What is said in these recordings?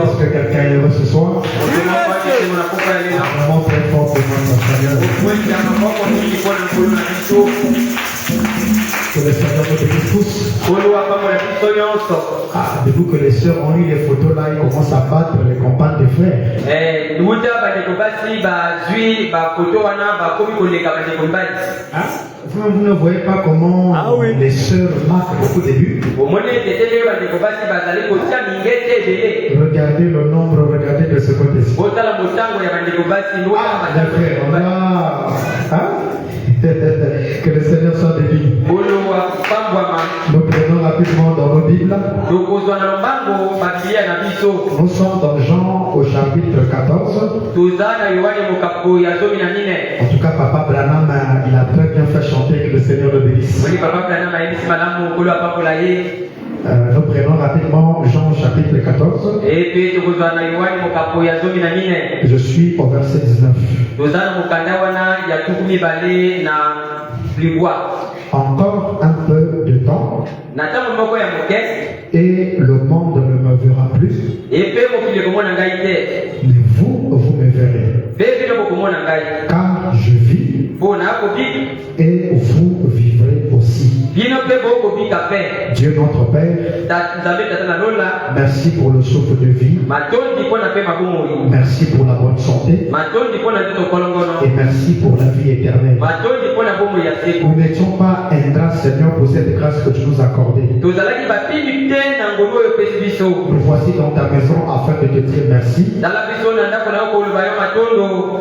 Est-ce que quelqu'un est heureux ce soir? Vraiment très fort pour moi, Seigneur. Que le Seigneur nous bénisse tous. Debout que les sœurs ont eu les photos là, ils commencent à battre les compagnes des frères. Vous ne voyez pas comment les sœurs marquent beaucoup de buts. Regardez le nombre, regardez de ce côté-ci. Que le Seigneur soit béni. Nous prenons rapidement dans nos Bibles. Nous sommes dans Jean au chapitre 14. En tout cas, Papa Branham, il a très bien fait chanter, que le Seigneur le bénisse. Nous prenons rapidement Jean chapitre 14. Je suis au verset 19. Encore un peu de temps et le monde ne me verra plus. Mais vous me verrez. Car je vis et vous vivrez aussi. Dieu notre Père, merci pour le souffle de vie. Merci pour la bonne santé. Et merci pour la vie éternelle. Nous n'étions pas ingrats, Seigneur, pour cette grâce que tu nous as accordée. Nous voici dans ta maison afin de te dire merci.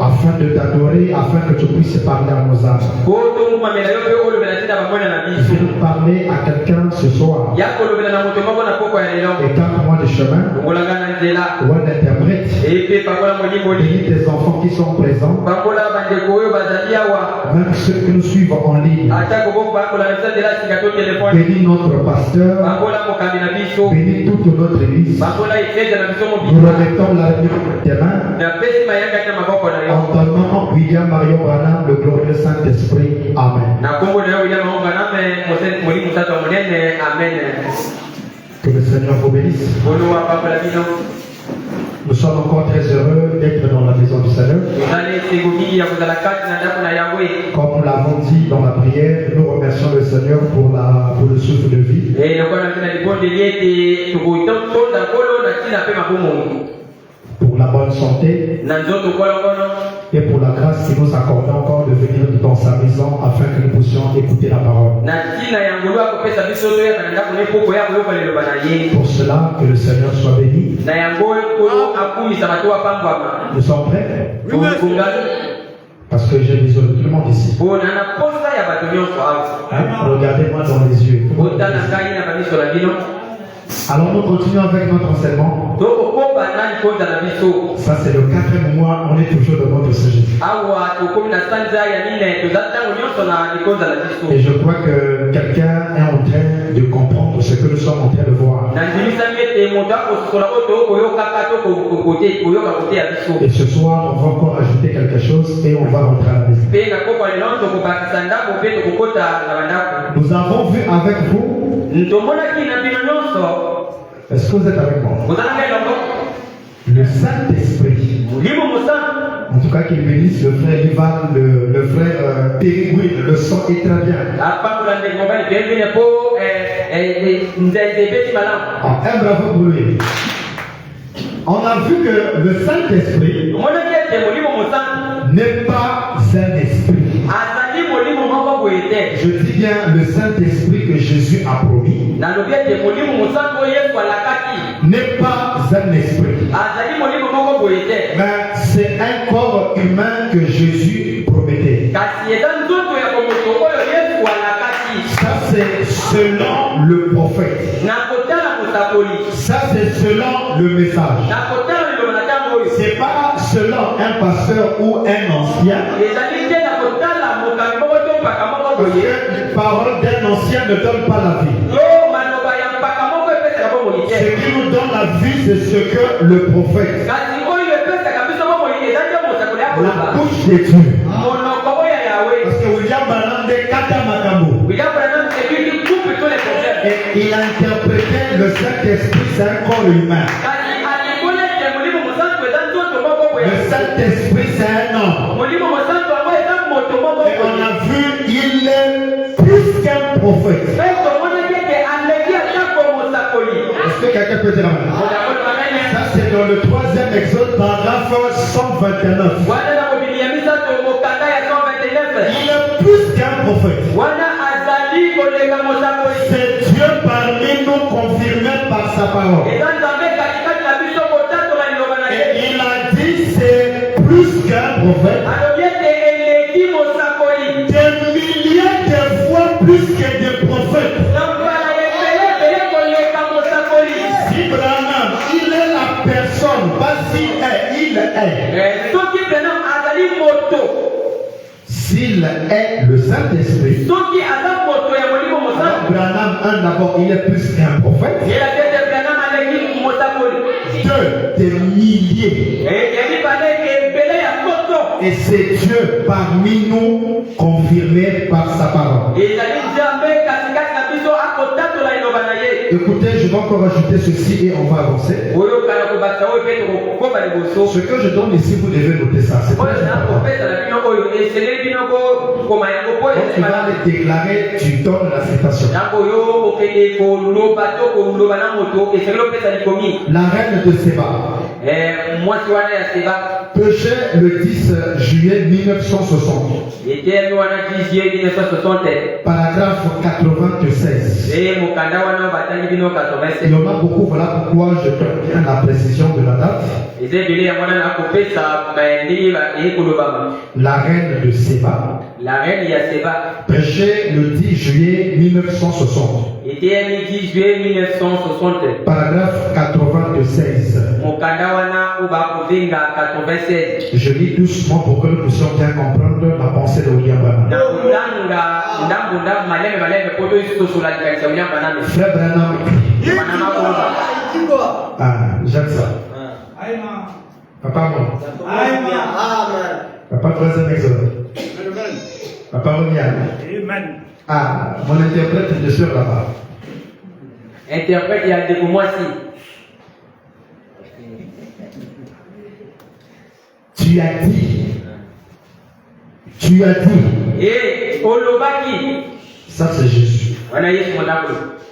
Afin de t'adorer, afin que tu puisses parler à nos âmes. parler à quelqu'un ce soir. Écarte-moi du chemin. Ou un interprète. Bénis tes enfants qui sont présents. Même ceux qui nous suivent en ligne. Bénis notre pasteur. Bénis toute notre église. Nous remettons l'avenir de tes mains. En ton nom, William Marion Branham, le glorieux Saint-Esprit. Amen. Que le Seigneur vous bénisse. Nous sommes encore très heureux d'être dans la maison du Seigneur. Comme nous l'avons dit dans la prière, nous remercions le Seigneur pour le souffle de vie. Pour la bonne santé et pour la grâce qui nous accorde encore de venir dans sa maison afin que nous puissions écouter la parole. Pour cela, que le Seigneur soit béni. Nous sommes prêts? Parce que j'ai besoin de tout le monde ici. Regardez-moi dans les yeux. Alors nous continuons avec notre enseignement. Ça c'est le 4e mois, on est toujours dans notre sujet. Et je crois que quelqu'un est en train de comprendre ce que nous sommes en train de voir. Et ce soir, on va encore ajouter quelque chose et on va rentrer à la maison. Nous avons vu avec vous. Est-ce que vous êtes avec moi? Le Saint-Esprit. En tout cas, qu'il bénisse le frère Ivan, le frère Périguin, le son est très bien. Un bravo pour lui. On a vu que le Saint-Esprit n'est pas un esprit. Je dis bien le Saint-Esprit que Jésus a promis n'est pas un esprit, mais c'est un corps humain que Jésus promettait. Ça c'est selon le prophète. Ça c'est selon le message. C'est pas selon un pasteur ou un ancien. Parce que la parole d'un ancien ne donne pas la vie. Ce qui nous donne la vie, c'est ce que le prophète, la bouche de Dieu. Parce que William Branham de Katamakambo, et il a interprété le Saint-Esprit, c'est un corps humain. Le Saint-Esprit, c'est un homme. Et on a vu, il est plus qu'un prophète. Est-ce que quelqu'un peut dire amen? Ça c'est dans le 3e Exode, paragraphe 129. Il est plus qu'un prophète. C'est Dieu parmi nous confirmé par sa parole. Et il a dit c'est plus qu'un prophète. Des milliers de fois plus que des prophètes. Si Branham, il est la personne, pas s'il est, il est. S'il est le Saint-Esprit, Branham, d'abord, il est plus qu'un prophète. 2, des milliers. Et c'est Dieu parmi nous confirmé par sa parole. Écoutez, je vais encore ajouter ceci et on va avancer. Ce que je donne ici, vous devez noter ça. C'est très important. Quand tu vas les déclarer, tu donnes la citation. La reine de Séba péchait le 10 juillet 1960. Paragraphe 96. Il y en a beaucoup, voilà pourquoi je donne la précision de la date. La reine de Séba La reine Yaseba. Prêché le 10 juillet 1960. Était le 10 juillet 1960. Paragraphe 96. Mokandawana Uba Kuvinga 96. Je lis doucement pour que nous puissions bien comprendre la pensée de William Branham. Frère Branham. Ah, j'aime ça. Papa, moi. Papa, troisième exode. Papa, Amen. Ah, mon interprète est sûr là-bas. Interprète, il y a des pour moi aussi. Tu as dit. Et Olobaki. Ça, c'est Jésus.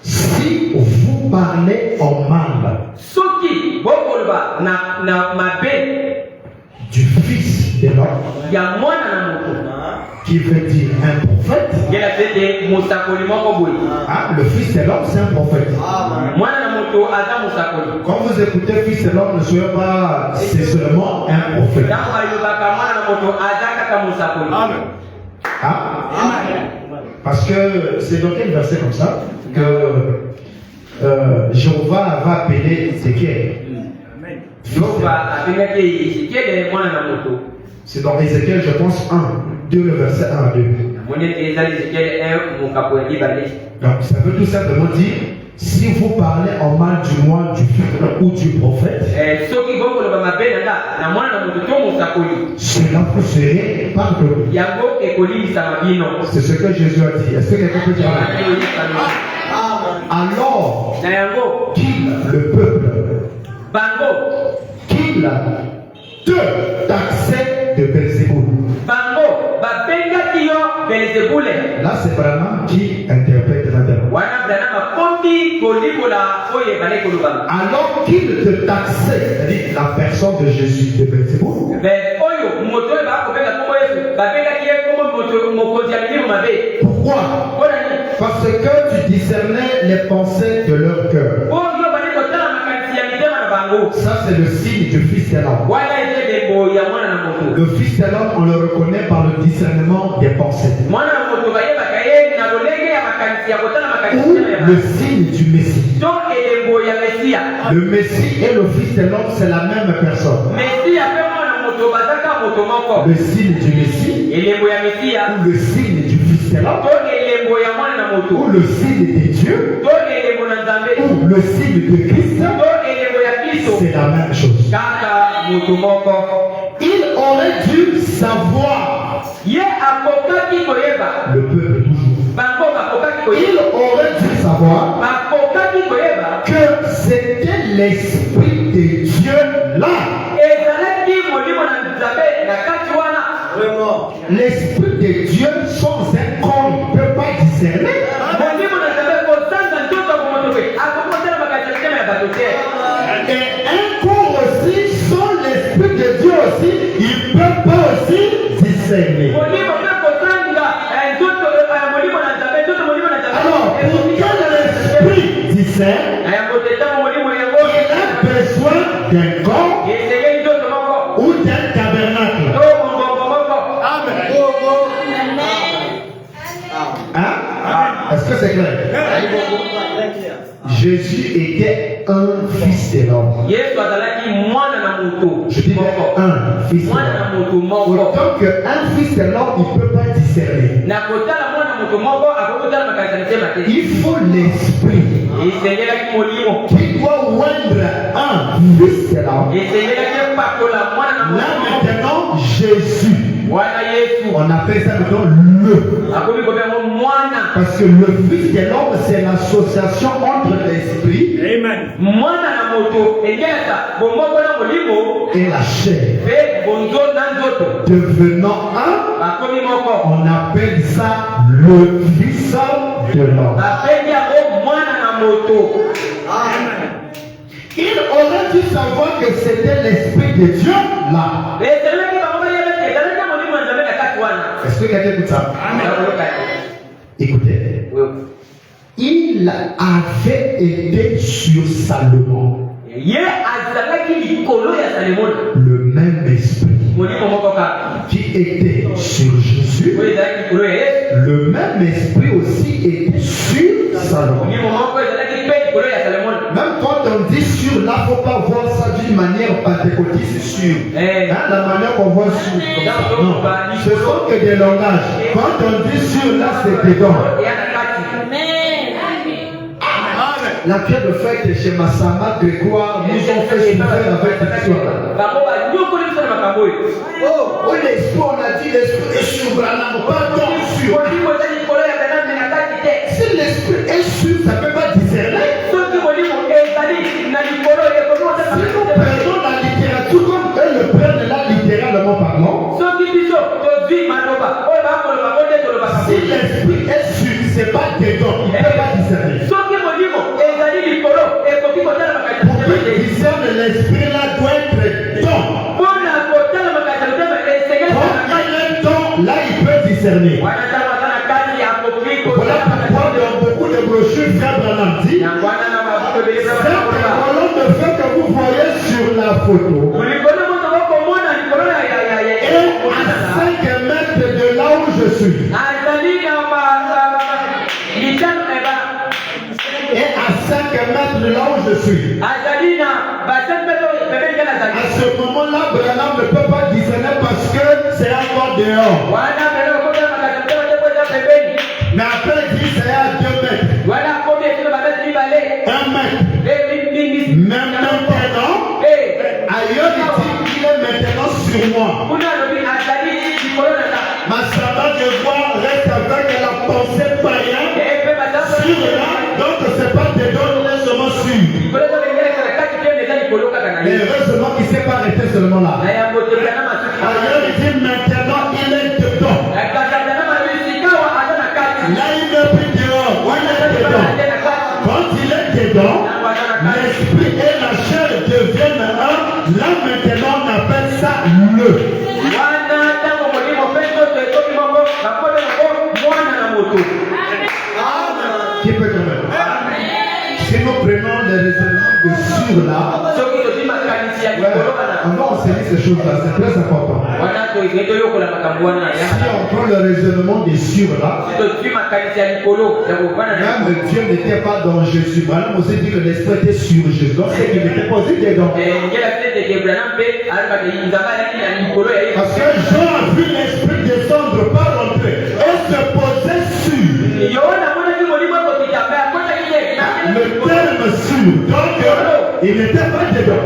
Si vous parlez en mal du Fils de l'homme, qui veut dire un prophète, le Fils de l'homme, c'est un prophète. Quand vous écoutez Fils de l'homme, ne soyez pas, c'est seulement un prophète. Amen. Parce que c'est dans quel verset comme ça que Jéhovah va appeler Ézéchiel. C'est dans Ézéchiel, je pense, 2, le verset 1 à 2. Donc ça veut tout simplement dire, si vous parlez en mal du moi, du fils ou du prophète, cela vous serez pardonné. C'est ce que Jésus a dit. Est-ce que quelqu'un peut dire alors qu'il, le peuple, qu'il te taxait de Belzéboul. Là, c'est Branham qui interprète maintenant. Alors qu'il te taxait, c'est-à-dire la personne de Jésus de Belzéboul, pourquoi? Parce que tu discernais les pensées de leur cœur. Ça, c'est le signe du Fils de l'homme. Le Fils de l'homme, on le reconnaît par le discernement des pensées. Ou le signe du Messie. Le Messie et le Fils de l'homme, c'est la même personne. Le signe du Messie, ou le signe du Fils de l'homme, ou le signe de Dieu, ou le signe de Christ, c'est la même chose. Il aurait dû savoir, le peuple toujours, il aurait dû savoir que c'était l'Esprit de Dieu là. L'Esprit de Dieu sans un corps ne peut pas discerner. Et un corps aussi sans l'Esprit de Dieu aussi, il ne peut pas aussi discerner. Alors, pour que l'Esprit discerne, il a besoin d'un corps ou d'un tabernacle. Hein? Est-ce que c'est clair? Jésus était un fils de l'homme. Je dis un fils de l'homme. Autant qu'un fils de l'homme, il ne peut pas discerner. Il faut l'esprit qui doit oindre un fils de l'homme. Là maintenant, Jésus. On appelle ça maintenant le. Parce que le Fils de l'homme, c'est l'association entre l'esprit et la chair. Devenant un, on appelle ça le Fils de l'homme. Il aurait dû savoir que c'était l'Esprit de Dieu là. Est-ce que quelqu'un écoute ça? Écoutez. Il avait été sur Salomon. Le même esprit qui était sur Jésus était sur Salomon. Même quand on dit sur là, il ne faut pas voir ça d'une manière pentecôtiste sur. La manière qu'on voit sur. Non, ce sont que des langages. Quand on dit sur là, c'est dedans. La pierre de fête chez Massama Grégoire nous ont fait souffrir avec cette histoire-là. Oh, l'esprit, on a dit l'esprit est sur Branham, pas donc sur. Si l'esprit est sûr, ça ne peut pas discerner. Si nous prenons la littérature comme eux le prennent là littéralement parlant, si l'esprit est sûr, ce n'est pas dedans, il ne peut pas discerner. Pour qu'il discerne l'esprit là doit être dedans. Quand il est dedans, là il peut discerner. Voilà pourquoi dans beaucoup de brochures, Frère Branham dit, cette colonne de feu que vous voyez sur la photo est à 5 mètres de là où je suis. Et à 5 mètres de là où je suis. À ce moment-là, Branham ne peut pas discerner parce que c'est encore dehors. Mais après, il dit c'est à 2 mètres. 1 mètre. Même maintenant, ailleurs, il dit qu'il est maintenant sur moi. Ma sabbat de voix reste avec la pensée païenne sur là. Donc, c'est pas dedans, il est seulement sûr. Mais heureusement qu'il ne s'est pas arrêté seulement là. Ailleurs, il dit maintenant, il est dedans. Là, il n'est plus dehors. Il est dedans. Quand il est dedans, l'esprit et la chair deviennent un. Là, maintenant, on appelle ça le. Qui peut quand même? Si nous prenons les raisonnements de sur là, on va enseigner ces choses-là, c'est très important. Si on prend le raisonnement des sur là, même Dieu n'était pas dans Jésus. On s'est dit que l'esprit était sur Jésus. Donc c'est qu'il n'était pas aussi dedans. Parce que Jean a vu l'esprit descendre, pas rentrer, et se poser sur. Le terme sur, donc il n'était pas dedans.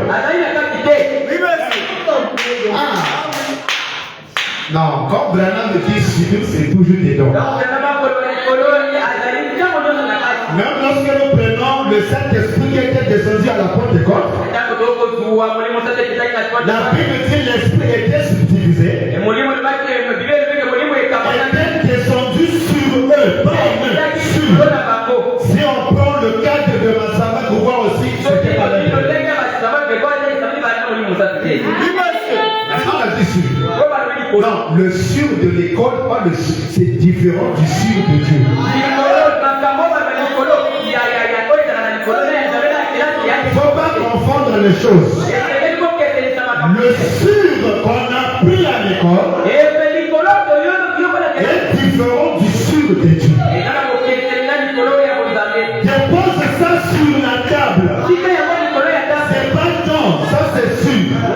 Non, quand Branham dit sur, c'est toujours dedans. Même lorsque nous prenons le Saint-Esprit qui était descendu à la Pentecôte, la Bible dit l'Esprit était subdivisé, était descendu sur eux, pas eux, sur. Si on prend le cadre de Massama Grégoire aussi, c'était pas la non, le sur de l'école, pas le sur, c'est différent du sur de Dieu. Il ne faut pas confondre les choses. Le sur qu'on a pris à l'école est différent du sur de Dieu. Dépose ça sur la table. C'est pas temps, ça c'est sûr. Mais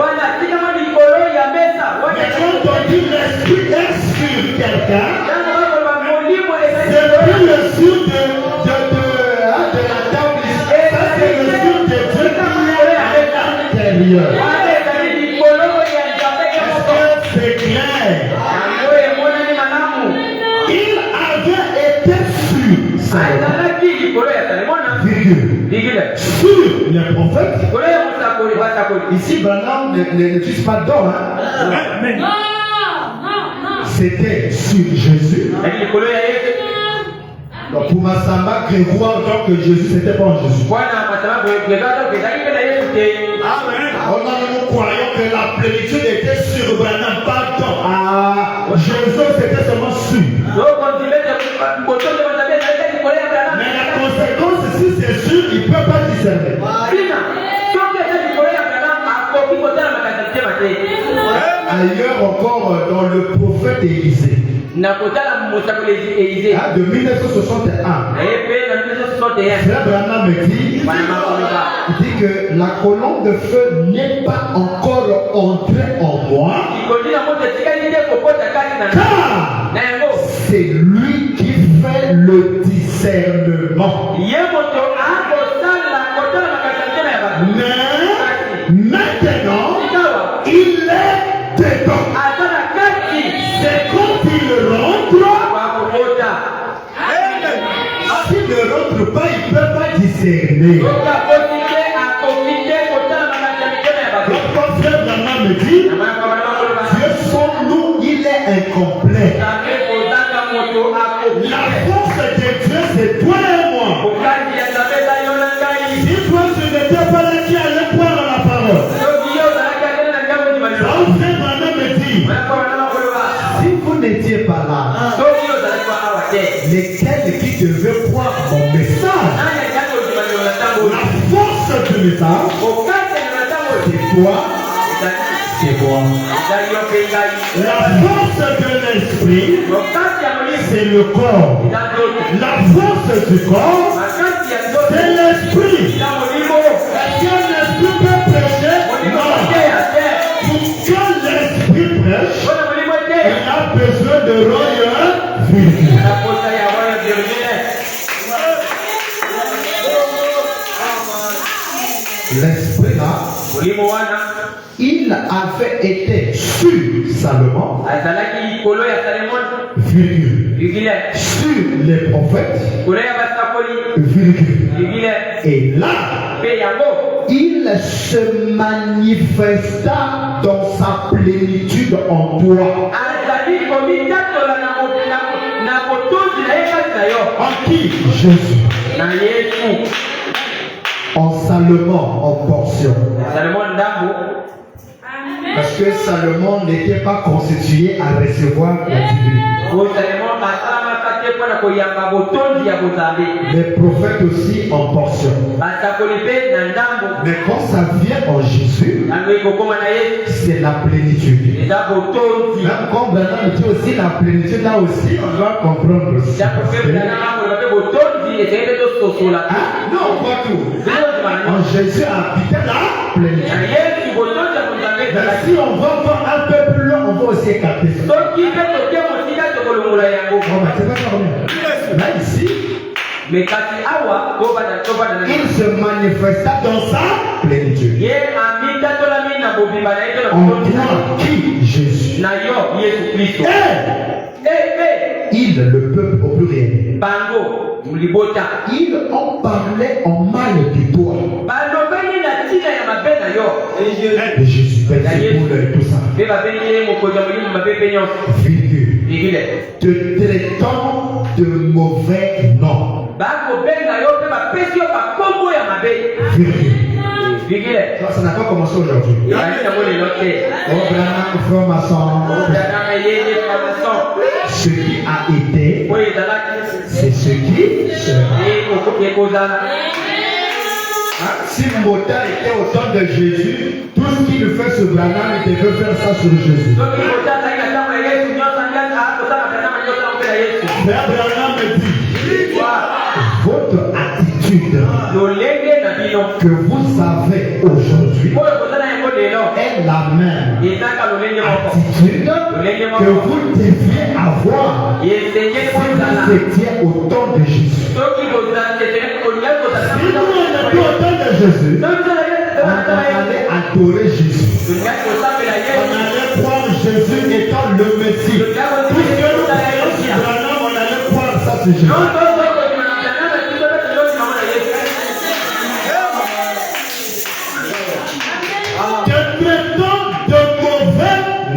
quand on dit l'esprit est sur quelqu'un, c'est plus le sur de la table. Ça c'est le sur de Dieu qui est à l'intérieur. Est-ce que c'est clair? Il avait été sûr. Sur les prophètes. Ici, Branham ne dit pas d'or. C'était sur Jésus. Donc pour Massama Grégoire, donc Jésus, c'était pas en Jésus. Nous croyons que la plénitude était sur Branham, pas dans. Jésus, c'était seulement sur. Mais la conséquence, si c'est sûr, il ne peut pas discerner. Ailleurs encore, dans le prophète Élisée, de 1961. Frère Branham me dit, il dit que la colonne de feu n'est pas encore entrée en moi, car c'est lui qui fait le discernement. Mais maintenant, il est dedans. C'est quand il rentre. S'il ne rentre pas, il ne peut pas discerner. Donc, quand Frère Branham me dit, Dieu sans nous, il est incomplet. La force de Dieu, c'est toi et moi. Si toi, tu n'étais pas là, qui allait prendre la parole. Donc, Frère Branham me dit, si vous n'étiez pas là, lesquels qui devaient croire mon message, la force du message, c'est toi, c'est moi. La force de l'esprit, c'est le corps. La force du corps, c'est l'esprit. Est-ce qu'un esprit peut prêcher? Non. Pour que l'esprit prêche, il a besoin de royaume virgule. L'esprit là, il avait été sur Salomon, virgule, sur les prophètes, virgule. Et là, il se manifesta dans sa plénitude en toi. En qui? Jésus. En Salomon, en portion. Parce que Salomon n'était pas constitué à recevoir la divinité. Les prophètes aussi en portion. Mais quand ça vient en Jésus, c'est la plénitude. Même quand Branham dit aussi la plénitude, là aussi, on doit comprendre aussi. Non, pas tout. En Jésus habitait la plénitude. Mais si on va voir un peu plus loin, on va aussi capter ça. Là ici, il se manifesta dans sa plénitude. En toi qui Jésus. Il, le peuple au pluriel, ils ont parlé en mal de toi. De Jésus, et tout ça. Virgule. Te traitant de mauvais noms. Virgule. Ça n'a pas commencé aujourd'hui. Oh, Branham, franc-maçon. Ce qui a été, c'est ce qui sera. Si Mota était au temps de Jésus, tout ce qu'il fait sur Branham, il devait faire ça sur Jésus. Frère Branham me dit, votre attitude que vous avez aujourd'hui est la même attitude que vous deviez avoir si vous étiez au temps de Jésus. Si nous on était au temps de Jésus, on allait adorer Jésus. On allait croire Jésus étant le Messie. Puisque nous croyons sur Branham, on allait croire ça sur Jésus.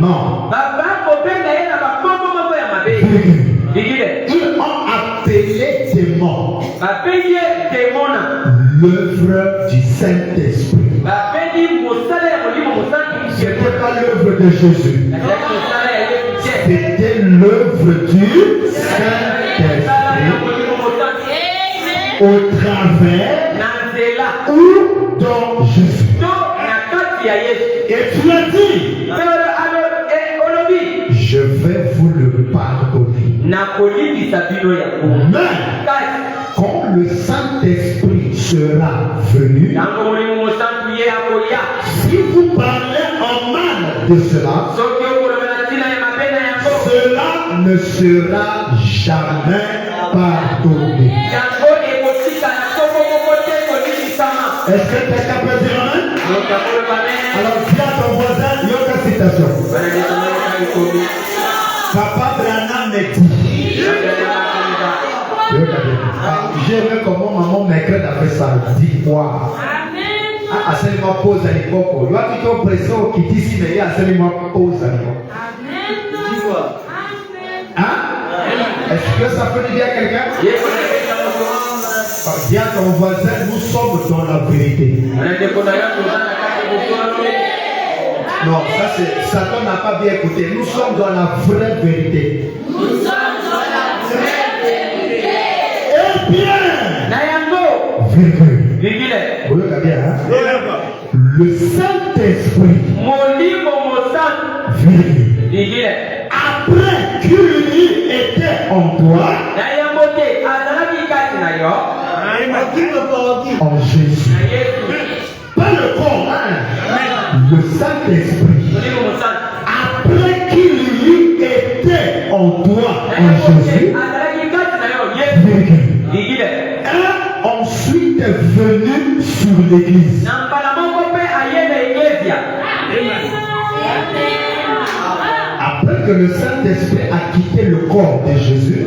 Non. Ils ont appelé démon l'œuvre du Saint-Esprit. Ce n'était pas l'œuvre de Jésus. C'était l'œuvre du Saint-Esprit au travers ou dans Jésus. Et tu as dit, je vais vous le pardonner. Mais quand le Saint-Esprit sera venu, si vous parlez en mal de cela, cela ne sera jamais pardonné. Est-ce que quelqu'un peut dire amen? Alors dis à ton voisin, il y a une citation. Papa Branham me dit. J'aime comment maman m'écrit avec ça. Dis-moi. Ah, seulement pose à l'époque. Il y a tout un pression qui dit si, mais il y a seulement pose à l'époque. Dis-moi. Hein? Est-ce que ça peut dire à quelqu'un? Dis à ton voisin, nous sommes dans la vérité. Non, ça c'est. Satan n'a pas bien écouté. Nous sommes dans la vraie vérité. Nous sommes dans la vraie vérité. Eh bien, virgule. Vous regardez bien, hein? Le Saint-Esprit, virgule. Après qu'il était en toi, en Jésus. Pas le corps, hein? Le Saint-Esprit. Après qu'il était en toi, en Jésus. Ensuite est venu sur l'église. Après que le Saint-Esprit a quitté le corps de Jésus,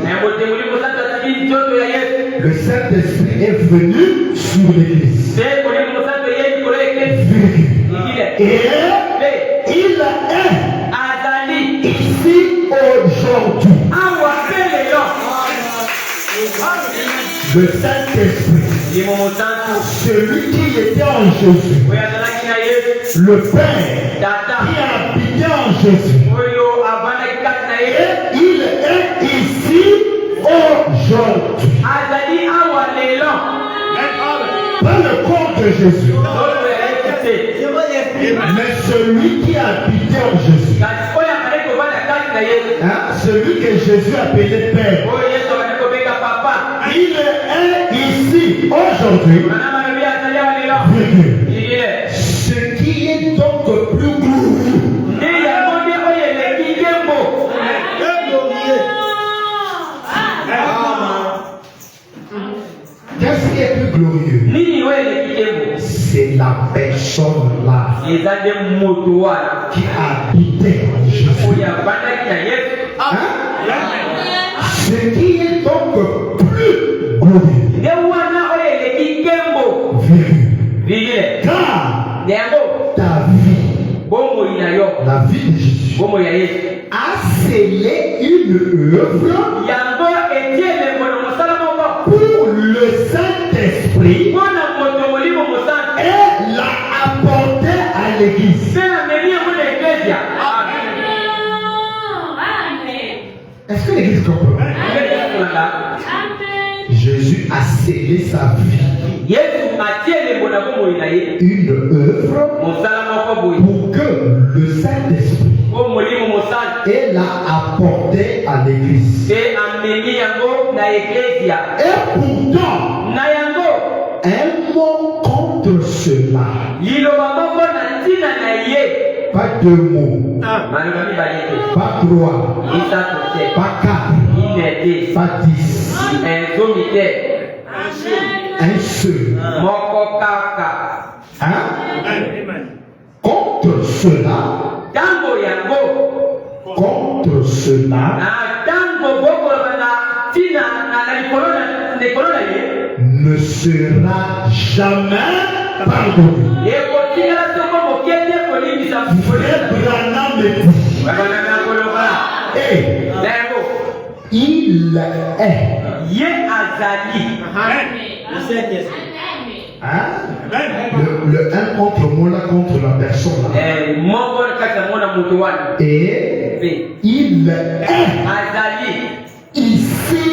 le Saint-Esprit est venu sur l'église. Et il est ici aujourd'hui. Le Saint-Esprit, celui qui était en Jésus, le Père qui habitait en Jésus, et il est ici aujourd'hui. Pas le corps de Jésus, mais celui qui habitait en Jésus. Hein? Celui que Jésus appelait Père. Il est ici aujourd'hui. Ce qui est donc plus glorieux. Qu'est-ce qui est plus glorieux? C'est la personne là qui habitait en Jésus. Hein? Ce qui est donc plus glorieux. Car ta vie, la vie de Jésus, a scellé une œuvre pour le Saint-Esprit et l'a apporté à l'église. Est-ce que l'église comprend? Jésus a scellé sa vie. Une œuvre pour que le Saint-Esprit l'a apporté à l'église. Et pourtant, un mot contre cela. Pas deux mots. Pas trois. Pas quatre. Pas 10. Un seul. Hein? Contre cela. Contre cela. Ne sera jamais pardonné. Frère Branham me dit. Il est. Hein? Le un contre moi là contre la personne là. Et il est ici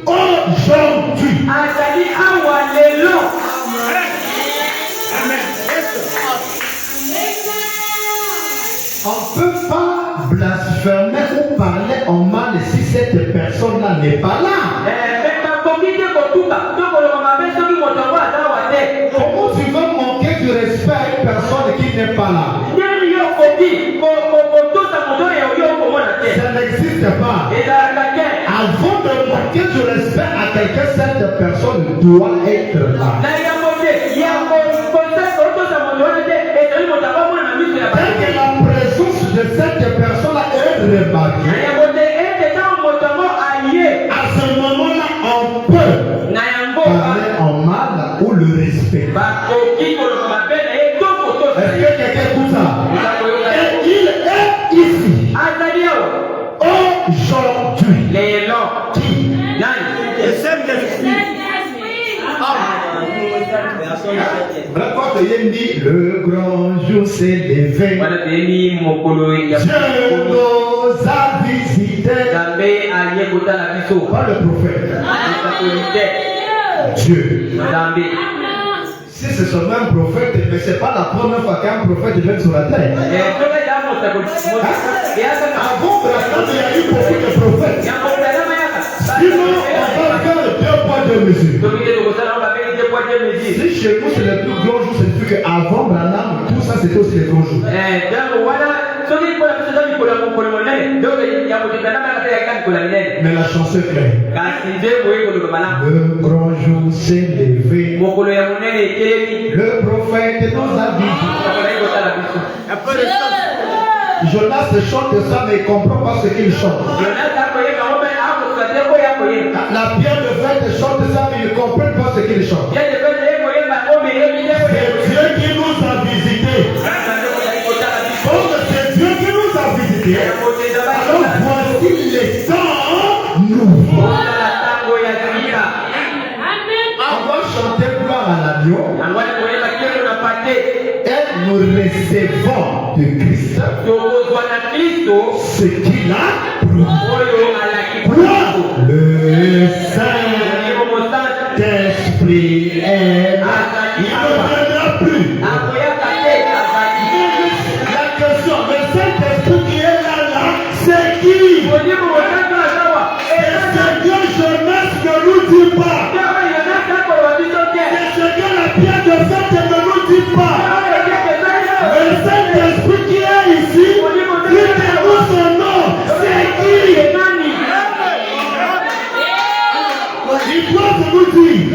aujourd'hui. On ne peut pas blasphémer ou parler en mal si cette personne-là n'est pas là? Comment tu veux manquer du respect à une personne qui n'est pas là? Ça n'existe pas. Avant de manquer du respect à quelqu'un, cette personne doit être là. Dès que la présence de cette personne-là est remarquée, à ce moment-là, on peut parler en mal ou le respect. Est-ce que quelqu'un écoute ça? Et il est ici aujourd'hui. Qui? Le grand jour s'est levé. Dieu nous a visités. Pas le prophète. Dieu. Si c'est ce même prophète, mais ce n'est pas la première fois qu'un prophète vient sur la terre. Avant Abraham, il y a eu beaucoup de prophètes. Sinon, on va faire 2 poids 2 mesures. Si chez nous c'est le plus grand jour, c'est qu'avant Branham, tout ça c'était aussi le grand jour. Mais la chanson est claire. Le grand jour s'est levé. Le prophète nous a visités. Jonas chante ça, mais il ne comprend pas ce qu'il chante. La pierre de fête chante ça, mais il ne comprend pas ce qu'il chante. C'est Dieu qui nous a visités. Comme c'est Dieu qui nous a visités, alors voici les temps nouveaux. On va chanter gloire à l'agneau. Et nous recevons de Christ ce qu'il a promis. Le Saint-Esprit est là. Il ne viendra plus. La question, le Saint-Esprit qui est là, c'est qui? Et c'est Dieu Jonas ne nous dit pas. C'est ce que la pierre de fête ne nous dit pas. Le Saint-Esprit qui est ici, lui déroule son nom. C'est qui? Il doit nous dire.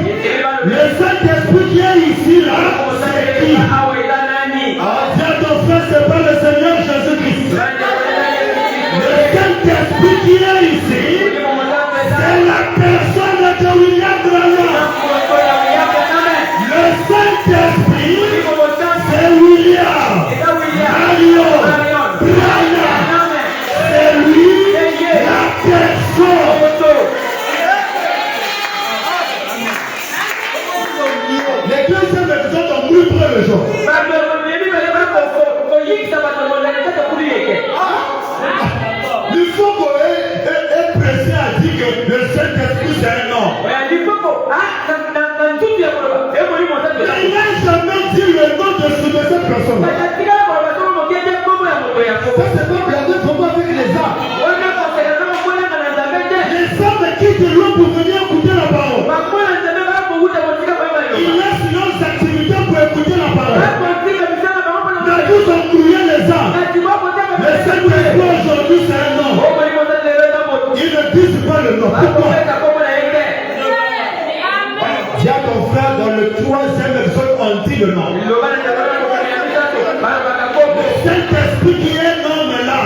Le Saint-Esprit qui est ici, là, c'est qui? Dis à ton frère, c'est pas le Seigneur Jésus-Christ. Le Saint-Esprit qui est ici, c'est la personne de William Branham. Le Saint-Esprit, c'est William, Mario, Branham. C'est lui, la personne. Les deux événements ont pris près le jour. Il faut qu'on est pressé à dire que le Saint-Esprit c'est un nom. Il n'a jamais dit le nom de cette personne. Ça c'est pas blaguer pour moi avec les âmes. Les âmes quittent l'eau pour venir écouter la parole. Ils laissent leurs activités pour écouter la parole. Mais vous embrouillez les âmes. Le Saint-Esprit aujourd'hui c'est un nom. Ils ne disent pas le nom. Pourquoi? Dis à ton frère dans le 3e épisode on dit le nom. Le Saint-Esprit qui est nom là,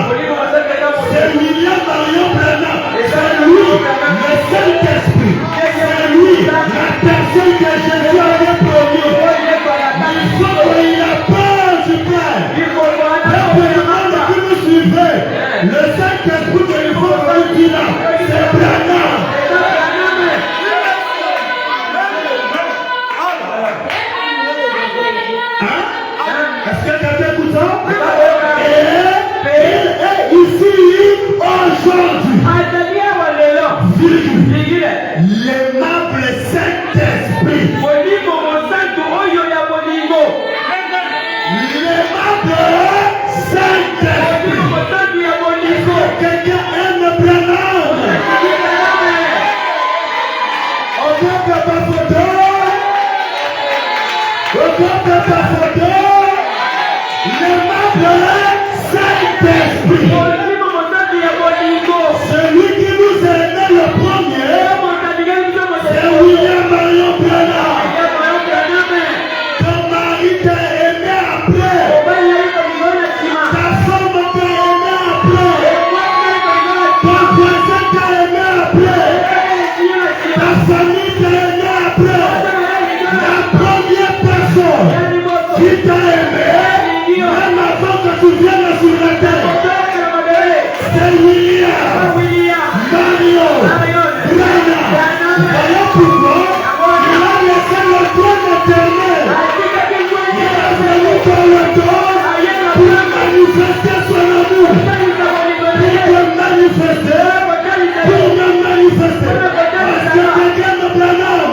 c'est William Marion Branham. C'est lui, le Saint-Esprit. C'est lui, la personne que Jésus avait promis. Il faut qu'il a peur du Père. Précisément que vous suivez, le Saint-Esprit qu'il faut qu'il a, c'est Branham. Est-ce que quelqu'un écoute ça? Et ici, aujourd'hui, l'aimable Saint-Esprit. L'aimable Saint-Esprit. Quelqu'un aime porte ta photo. Le Saint-Esprit. Celui qui nous a aimé le premier, c'est William Marion Branham. Ton mari t'a aimé après. Ta femme t'a aimé après. Ton voisin t'a aimé après. Ta famille t'a aimé après. La première personne qui t'a aimé, même avant que tu viennes sur la terre, c'est William Marion Branham. Voilà pourquoi il a laissé le trône éternel. Il a venu dans le temps pour manifester son amour. Pour me manifester. Parce que quelqu'un de Branham.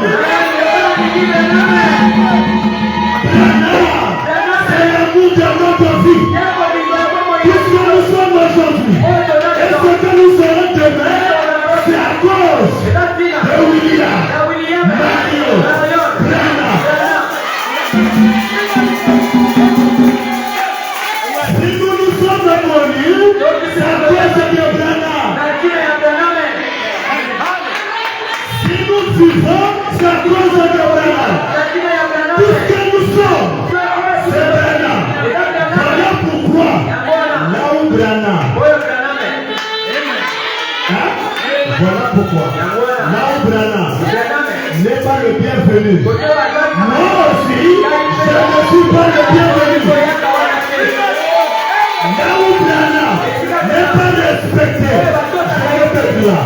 C'est l'amour de notre vie. Puisque nous sommes aujourd'hui, et ce que nous serons demain, c'est à cause de William Marion Branham. Si nous nous sommes connus, c'est à cause de Branham. Si nous vivons, c'est à cause de Branham. Tout ce que nous sommes, c'est Branham. Voilà pourquoi là où Branham. Voilà pourquoi là où Branham n'est pas le bienvenu. Moi aussi, je ne suis pas le bienvenu. Là où Branham n'est pas respecté, je ne peux plus là.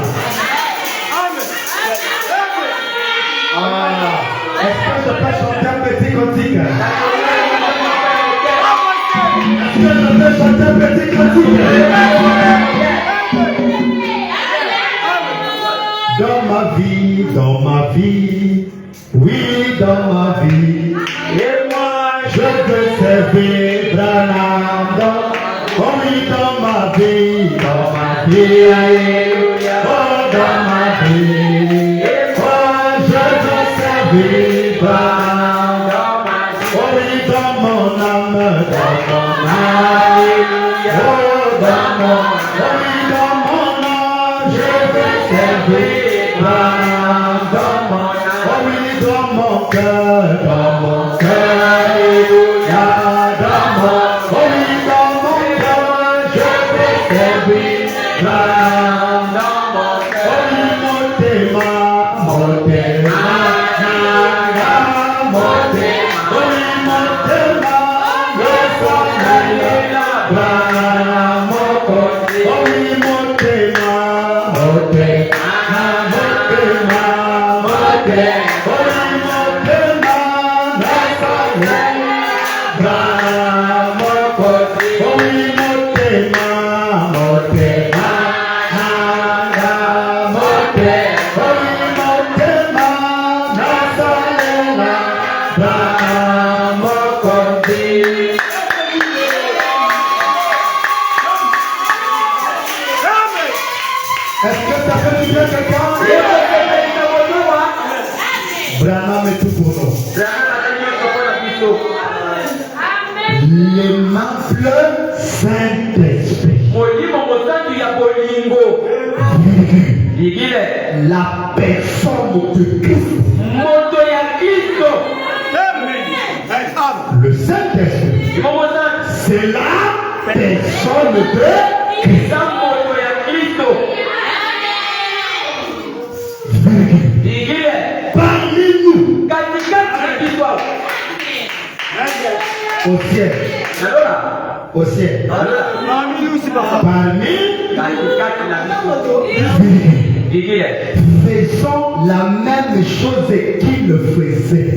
Est-ce que je peux chanter un petit cantique? Est-ce que je peux chanter un petit cantique? Dans ma vie, oui, dans ma vie, et moi je veux servir Branham. Oh oui, dans ma vie, alléluia, oh dans ma vie, et moi je veux servir Branham. Oh oui, dans mon âme, alléluia, oh dans mon âme, je veux servir. Oh oui, dans mon cœur, alléluia, oh oui, dans mon cœur, je vais servir Branham. Oh oui, mon téma, oh oui, mon téma, le soleil, Branham, oh oui, mon téma, Est-ce que ça fait du bien quelqu'un? Branham est tout pour nous. L'aimable Saint-Esprit. La personne de Christ. Le Saint-Esprit. C'est la personne de Christ. Parmi nous. Au ciel. Au ciel. Parmi nous, c'est pas parmi. Faisons la même chose qu'il faisait.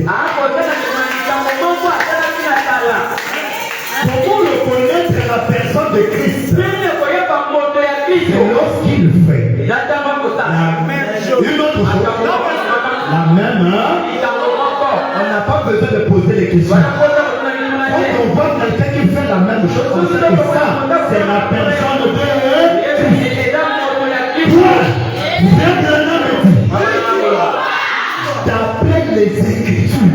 Comment le connaître la personne de Christ? C'est lorsqu'il fait la même chose. Une autre chose. La même. On n'a pas besoin de poser les questions. Quand on voit quelqu'un qui fait la même chose, on sait que ça, c'est la personne de Christ. Viens d'après les Écritures,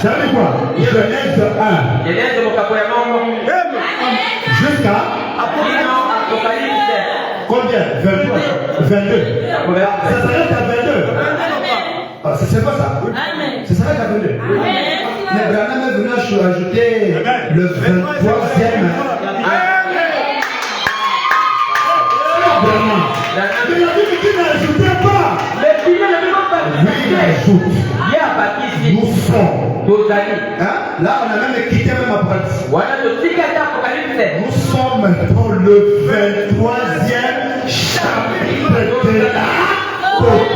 Ça veut dire quoi? Genèse 1. Jusqu'à combien? 23. 22. Ça s'arrête à 22. Ah, c'est pas ça? Ça s'arrête à 22. Mais Branham est venu ajouter le 23e. Branham. Mais la Bible qui n'ajoutait pas. Oui, il ajoute. Nous sommes. Hein? Là, on a même quitté même Apocalypse. Nous sommes dans le 23e chapitre de l'Apocalypse.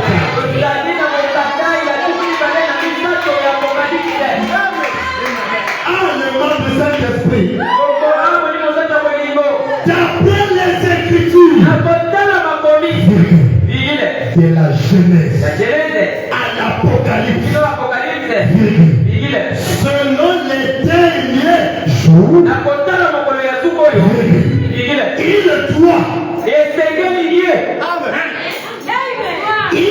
Ah, le monde de Saint-Esprit. D'après les Écritures. De la Genèse à l'Apocalypse. Selon les derniers jours, il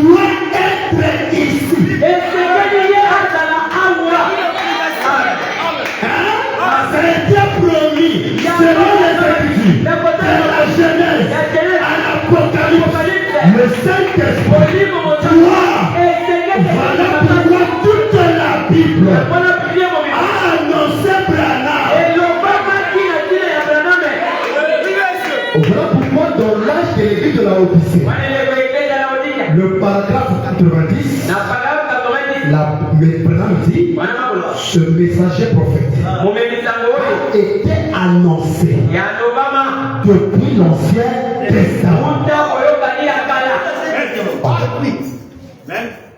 doit être ici. Ça a été promis selon les Écritures de la Genèse à l'Apocalypse. Le Saint-Esprit doit, voilà pourquoi toute la Bible a annoncé Branham. Voilà pourquoi dans l'âge de l'église de la Odyssée, le paragraphe 90, Branham dit, ce messager prophétique était annoncé depuis l'Ancien Testament.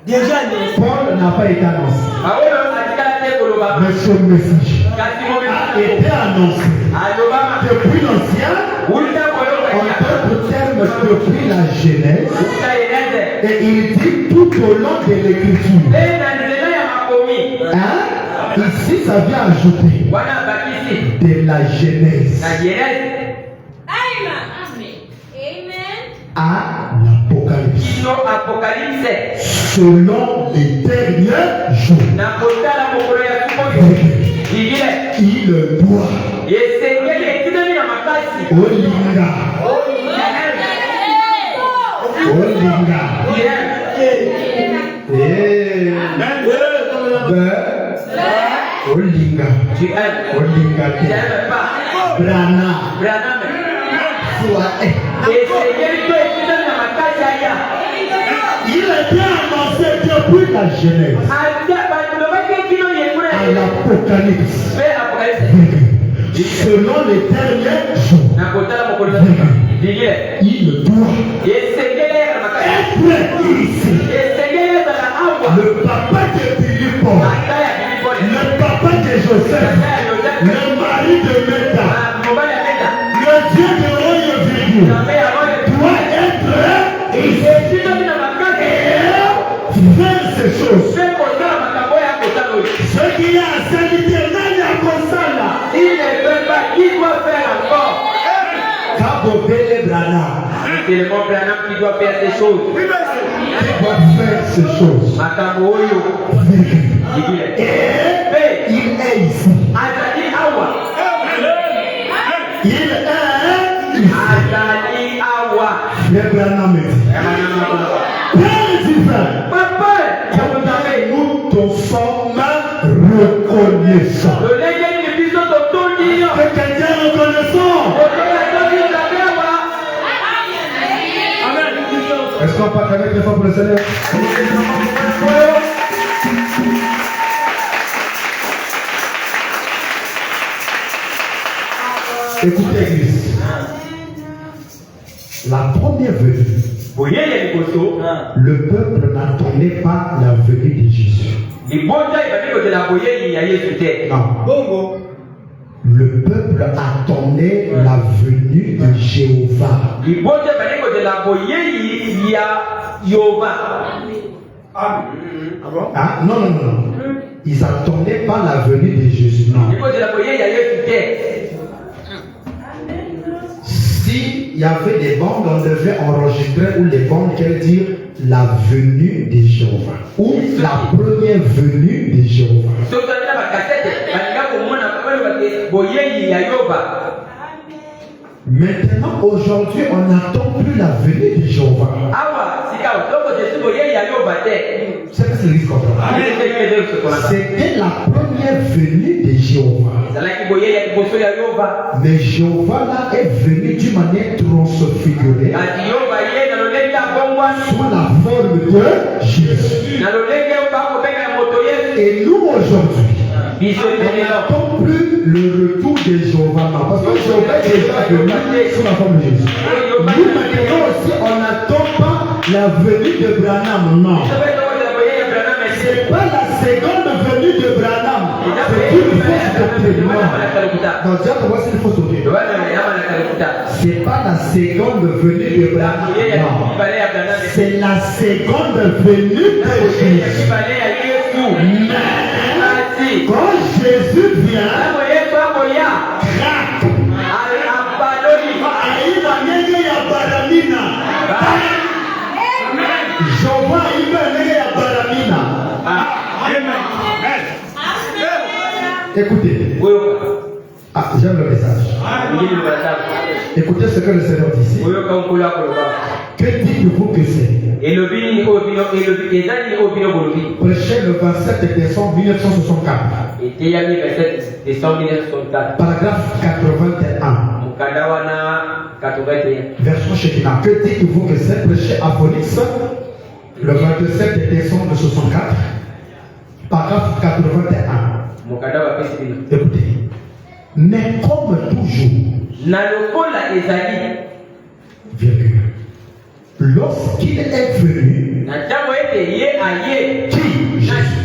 Déjà, Paul n'a pas été annoncé. Mais ce message a été annoncé depuis l'Ancien, en d'autres termes, depuis la Genèse. Et il dit tout au long de l'Écriture. Hein? Ici, ça vient ajouter de la Genèse à l'Apocalypse. Selon les derniers jours. Il doit. Olinga. Olinga. Olinga. Tu aimes. Olinga. Tu n'aimes pas. Branham. Il était annoncé depuis la Genèse à l'Apocalypse. Selon les derniers jours, il doit être ici. Le papa de Philippe, le papa de Joseph, le mari de Méta, le Dieu de Royaume doit être ici. Et faire ces choses. Ce qui est à sanité, il ne veut pas, qui doit faire encore. C'est le mot Branham qui doit faire ces choses. Qui doit faire ces choses. Et il est ici. Il est ici. Le Branham est ici. Père divin, nous te sommes reconnaissants. Que quelqu'un reconnaissant. Est-ce qu'on peut acclamer très fort pour le Seigneur? Écoutez, Église. La première venue, le peuple n'attendait pas la venue de Jésus. Non. Le peuple attendait la venue de Jéhovah. Ah, non. Ils n'attendaient pas la venue de Jésus. Non. S'il y avait des bandes, on devait enregistrer ou les bandes qui veulent dire la venue de Jéhovah ou la première venue de Jéhovah. Maintenant, aujourd'hui, on n'attend plus la venue de Jéhovah. C'était la première venue de Jéhovah. Mais Jéhovah là est venu d'une manière transfigurée sous la forme de Jésus. Et nous aujourd'hui, on n'attend plus le retour de Jéhovah, parce que Jéhovah est déjà venu sous la forme de Jésus. Nous maintenant aussi, on n'attend pas la venue de Branham, non. C'est pas la seconde venue de Branham. C'est une fausse doctrine. Non, déjà pour moi c'est une fausse doctrine. C'est pas la seconde venue de Branham. Non. C'est la seconde venue de Jésus. Quand Jésus vient, écoutez. Ah, j'aime le message. Écoutez ce que le Seigneur dit ici. Que dites-vous que c'est? Prêché le 27 décembre 1964. Paragraphe 81. Version Shekinah. Que dites-vous que c'est? Prêché à Phoenix le 27 décembre 1964. Paragraphe 81. Écoutez. Mais comme toujours, virgule, lorsqu'il est venu, qui? Jésus.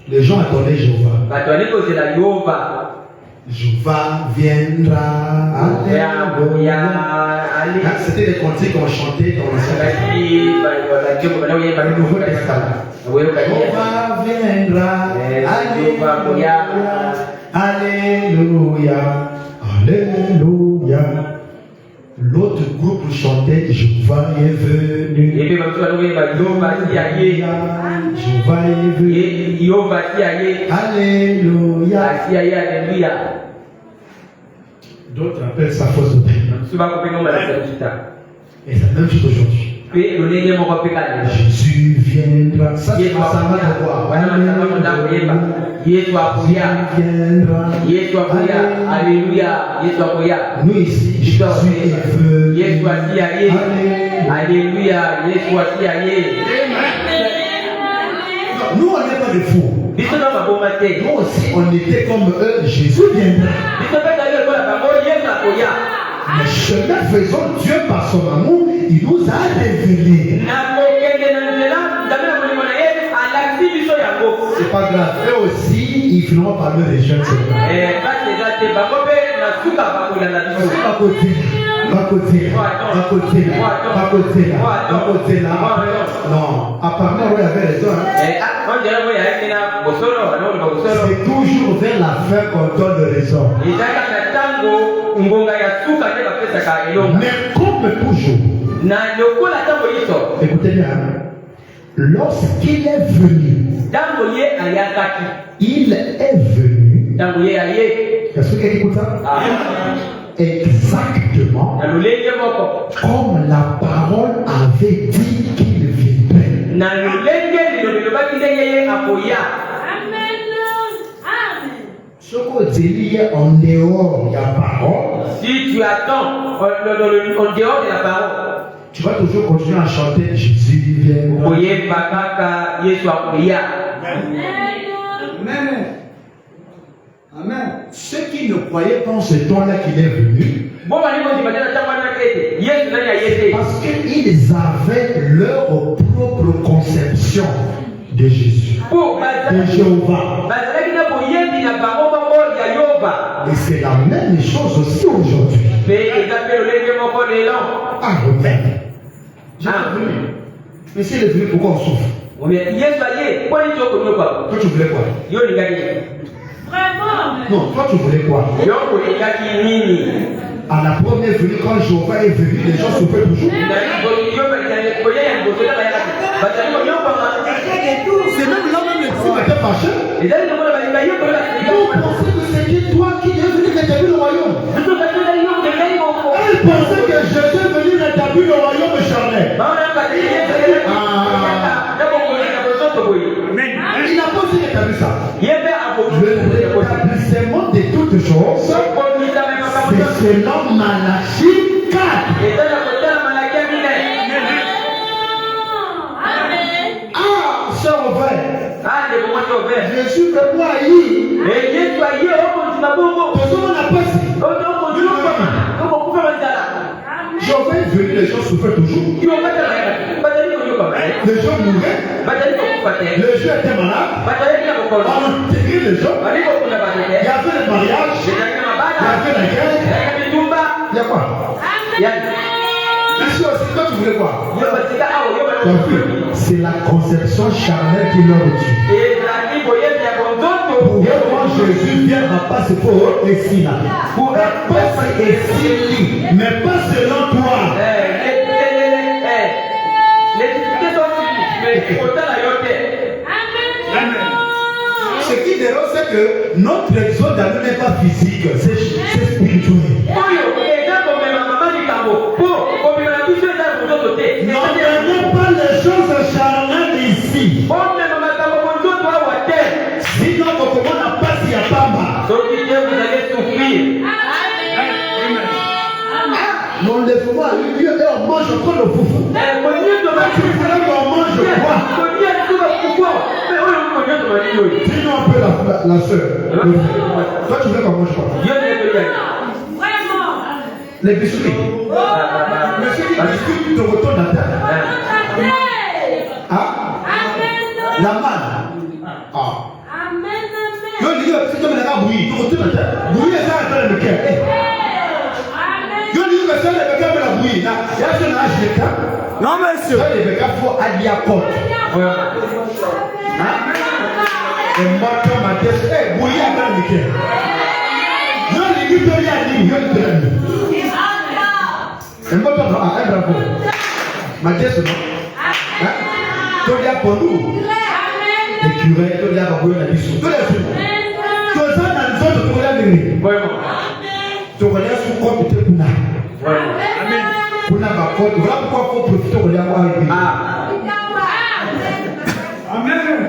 Les gens attendaient Jéhovah. Jéhovah viendra. Alléluia. C'était des cantiques qu'on chantait dans l'Ancien Nouveau Testament. Jéhovah viendra. Alléluia. Alléluia. Alléluia. L'autre groupe chantait Jéhovah est venu. Jéhovah est venu. Alléluia. D'autres appellent ça fausse doctrine. Et c'est la même chose aujourd'hui. Jésus viendra. Ça c'est ma salle de voir. Jésus viendra. Alléluia. Nous ici, Jésus est venu. Alléluia. Nous on n'est pas des fous. Nous aussi on était comme eux. Jésus viendra. Mais chemin faisant Dieu par son amour, il nous a révélé. C'est pas grave. Eux aussi, ils finiront par le rejeter. Non, apparemment, vous avez raison. C'est toujours vers la fin qu'on donne raison. Mais comme toujours, écoutez bien, lorsqu'il est venu, il est venu. Est-ce que quelqu'un écoute ça? Exactement comme la parole avait dit qu'il viendrait. Ce qu'on dit en dehors de la parole, si tu attends en dehors de la parole, tu vas toujours continuer à chanter Jésus viendra. Amen. Amen. Ceux qui ne croyaient pas en ce temps-là qu'il est venu, parce qu'ils avaient leur propre conception de Jésus, de Jéhovah. Et c'est la même chose aussi aujourd'hui. Amen. Mais s'il est venu, pourquoi on souffre? Toi, tu voulais quoi? Non, toi, tu voulais quoi? À la première venue, quand Jéhovah est venu, les gens souffraient toujours. C'est même là même les disciples étaient fâchés. Vous pensez que c'était toi qui es venu rétablir le royaume. Elle pensait que Jésus est venu rétablir le royaume charnel. Il n'a pas aussi rétabli ça. Le rétablissement de toutes choses, c'est selon Malachie 4. Sœur Auvert, Jésus veut moi haïr. J'aurais vu les gens souffraient toujours. Les gens mouraient. Les gens étaient malades. On intégrait les gens. Il y avait le mariage. Il y avait la guerre. Il y a quoi? Monsieur aussi, toi tu voulais quoi? C'est la conception charnelle qui leur tue. Pourquoi Jésus vient à passer pour eux et si là? Pour passer et si, mais pas selon toi. Ce qui dérange, c'est que notre exode n'est pas physique, c'est spirituel. N'emprenons pas les choses charnelles ici. Sinon, comment on n'a pas si à Pamba. Mon lèvement à lui, on mange encore le foufou. Tu feras qu'on mange quoi? Dis-nous un peu la soeur. Toi, tu voulais qu'on mange quoi? Les biscuits. Monsieur qui biscuit, tu te retournes à terre. Ah? La manne. Ah. Yo, les gars, c'est comme la bouillie. Tu retournes à terre. Bouillie, ça attend le cœur. Yo, les gars, c'est le cœur de la bouillie. Là, il y a ce nage de cœur. Non, monsieur. Ça, les gars, il faut aller à côte. Et moi, comme ma tête, bouillie attend le cœur. Yo, les gars, tu as dit, yo, tu as dit. Un bravo. Mathieu, c'est bon. Tu as pour nous. Les curés, tu as pour nous. Tu as pour nous. Tu as dans les autres pour la mairie. Tu regardes sous quoi tu es pour nous. Pour nous, voilà pourquoi il faut profiter de l'avoir avec nous.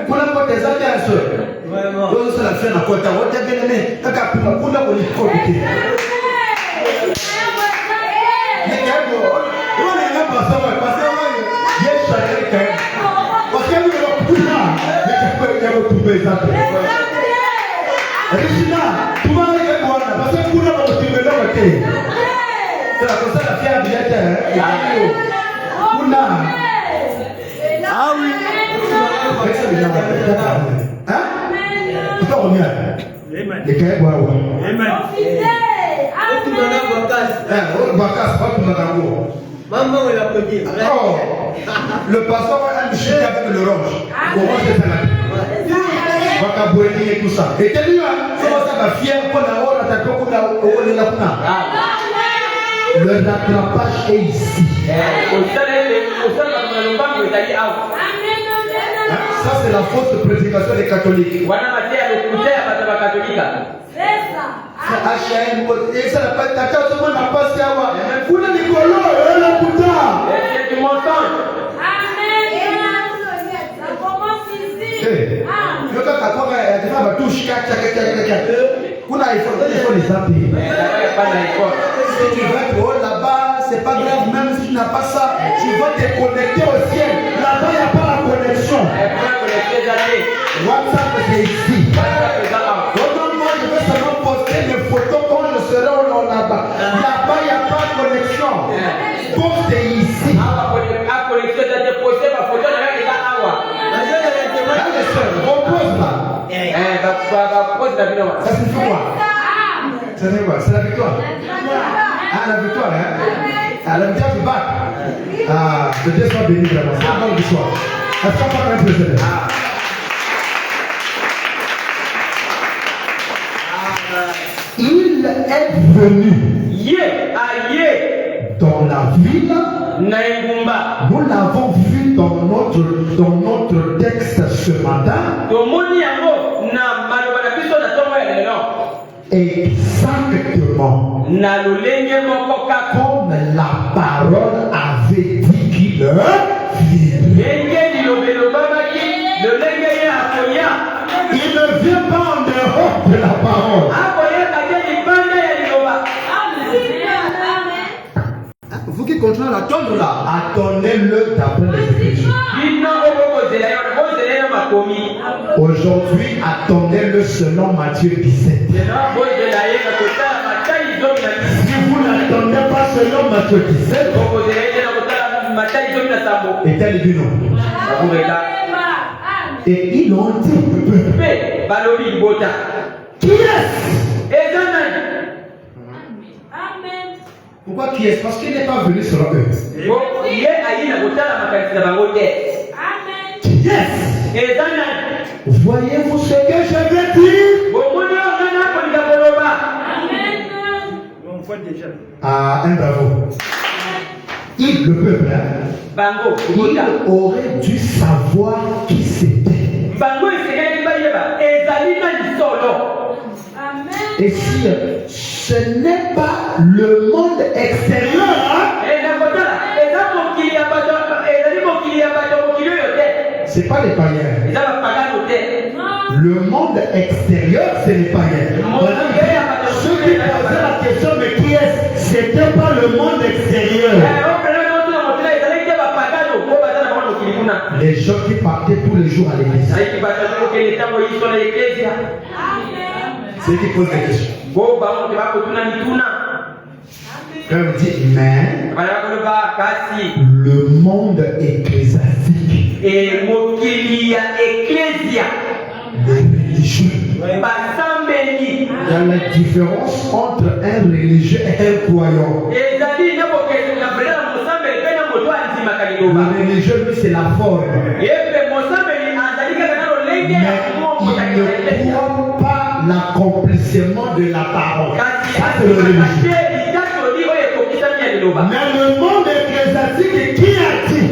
Pour la porte des affaires, soeur. Vous avez la fin à côté. Vous avez bien aimé. Tu as pour nous, pour les profiter. Le pasteur va discuter avec l'orange. L'orange est salade. Wakaboueni et tout ça. Et tu as dit, ça va fier pour la hora, t'as pas pour la hora. Le rattrapage est ici. Ça, c'est la fausse prédication des catholiques. HM, et ça n'a pas été d'accord, tout le monde n'a pas ce qu'il y a. Vous n'avez pas le putain. Tu m'entends? Si tu vas être haut là-bas, c'est pas grave, même si tu n'as pas ça, tu vas te connecter au ciel. Là-bas, il n'y a pas la connexion. WhatsApp, c'est ici. Donc, moi, je vais seulement poster des photos quand je serai là-bas. Là-bas, il n'y a pas de connexion. Poste ici. Repose là. Ça signifie quoi? Ça signifie quoi? C'est la victoire. Ah, la victoire, hein? Ah, la victoire du bac. Ah, que Dieu soit béni vraiment. C'est la bonne victoire. Est-ce qu'on peut un précédent? Il est venu dans la ville Nous l'avons vu dans notre texte ce matin. Exactement. Comme la parole avait dit qu'il viendrait. Il ne vient pas en dehors de la parole. Vous qui continuez à l'attendre là, attendez-le d'après les Écritures. Aujourd'hui, attendez-le selon Matthieu 17. Si vous n'attendez pas selon Matthieu 17, et tel dit non. Et ils ont dit qui est-ce? Pourquoi qui est-ce? Parce qu'il n'est pas venu selon eux. Qui est-ce? Voyez-vous ce que je veux dire? Ah, un bravo. Il, le peuple, il aurait dû savoir qui c'était. Et si ce n'est pas le monde extérieur, c'est pas les païens. Le monde extérieur, c'est les païens. Ceux qui posaient la question, mais qui est-ce? C'était pas le monde extérieur. Les gens qui partaient tous les jours à l'église. C'est qui posent des questions. Quand on dit mais le monde ecclésiastique, le religieux, il y a la différence entre un religieux et un croyant. Le religieux, lui, c'est la forme. Mais il ne croit pas l'accomplissement de la parole. Ça, c'est le religieux. Mais le monde ecclésiastique, qui a dit?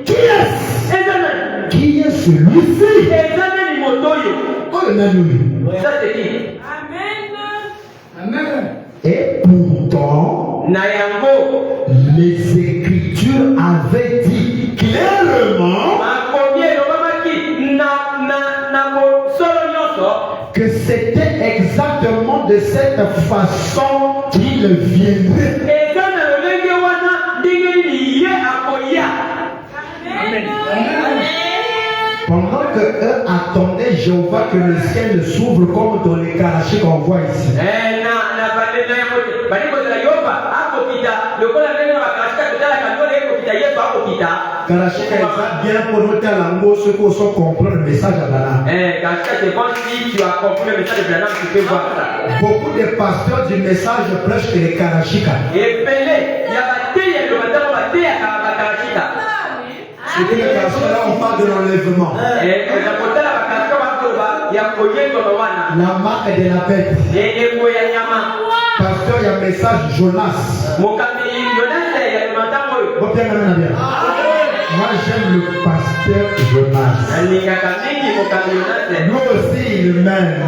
Qui est-ce? Qui est celui-ci? Oh, le même. Amen. Et pourtant, les Écritures avaient dit clairement que c'était exactement de cette façon qu'il viendrait. Pendant que eux attendaient Jéhovah que le ciel s'ouvre comme dans les karachis qu'on voit ici. Karachika est bien pour nous tel angle ceux qui sont comprendre le message à Dana. Beaucoup de pasteurs du message prêchent que les Karachika. C'est que les Karachika là on parle de l'enlèvement. La marque de la bête. Pasteur, il y a un message Jonas. Moi j'aime le pasteur Jonas. Lui aussi il m'aime.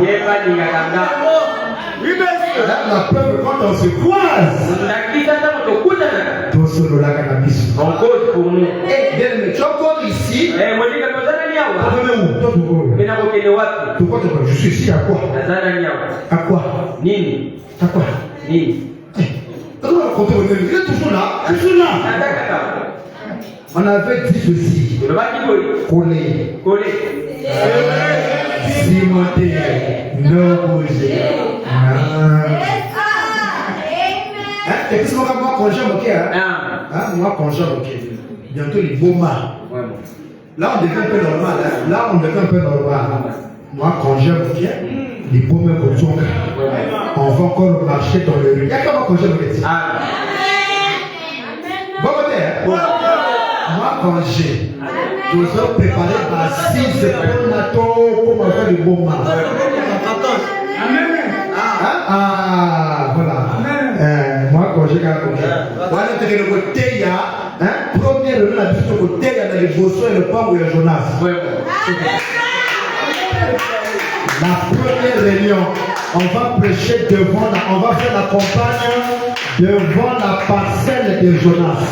Là, la preuve quand on se croise. Tout sur le lac cannabis. Et bien, tu es encore ici. Je suis ici à quoi? À quoi? À quoi? Il est toujours là. Toujours là. On avait dit ceci. Collé. Cimenté. Ne bougez. Et puis, moi, congé, ok. Moi, congé, ok. Bientôt, les beaux mâts. Là, on devient un peu normal. Moi, congé, ok. Les beaux mâts, on va encore marcher dans le rue. Il y a comment congé, ok. Bon côté, moi quand j'ai nous sommes préparés à 6 pour Nato pour faire du bon mal. Ah voilà. Moi quand j'ai première réunion la visite au côté, il y a les bossons et le pain ou le Jonas. La première réunion, on va prêcher devant, on va faire la campagne devant la parcelle de Jonas.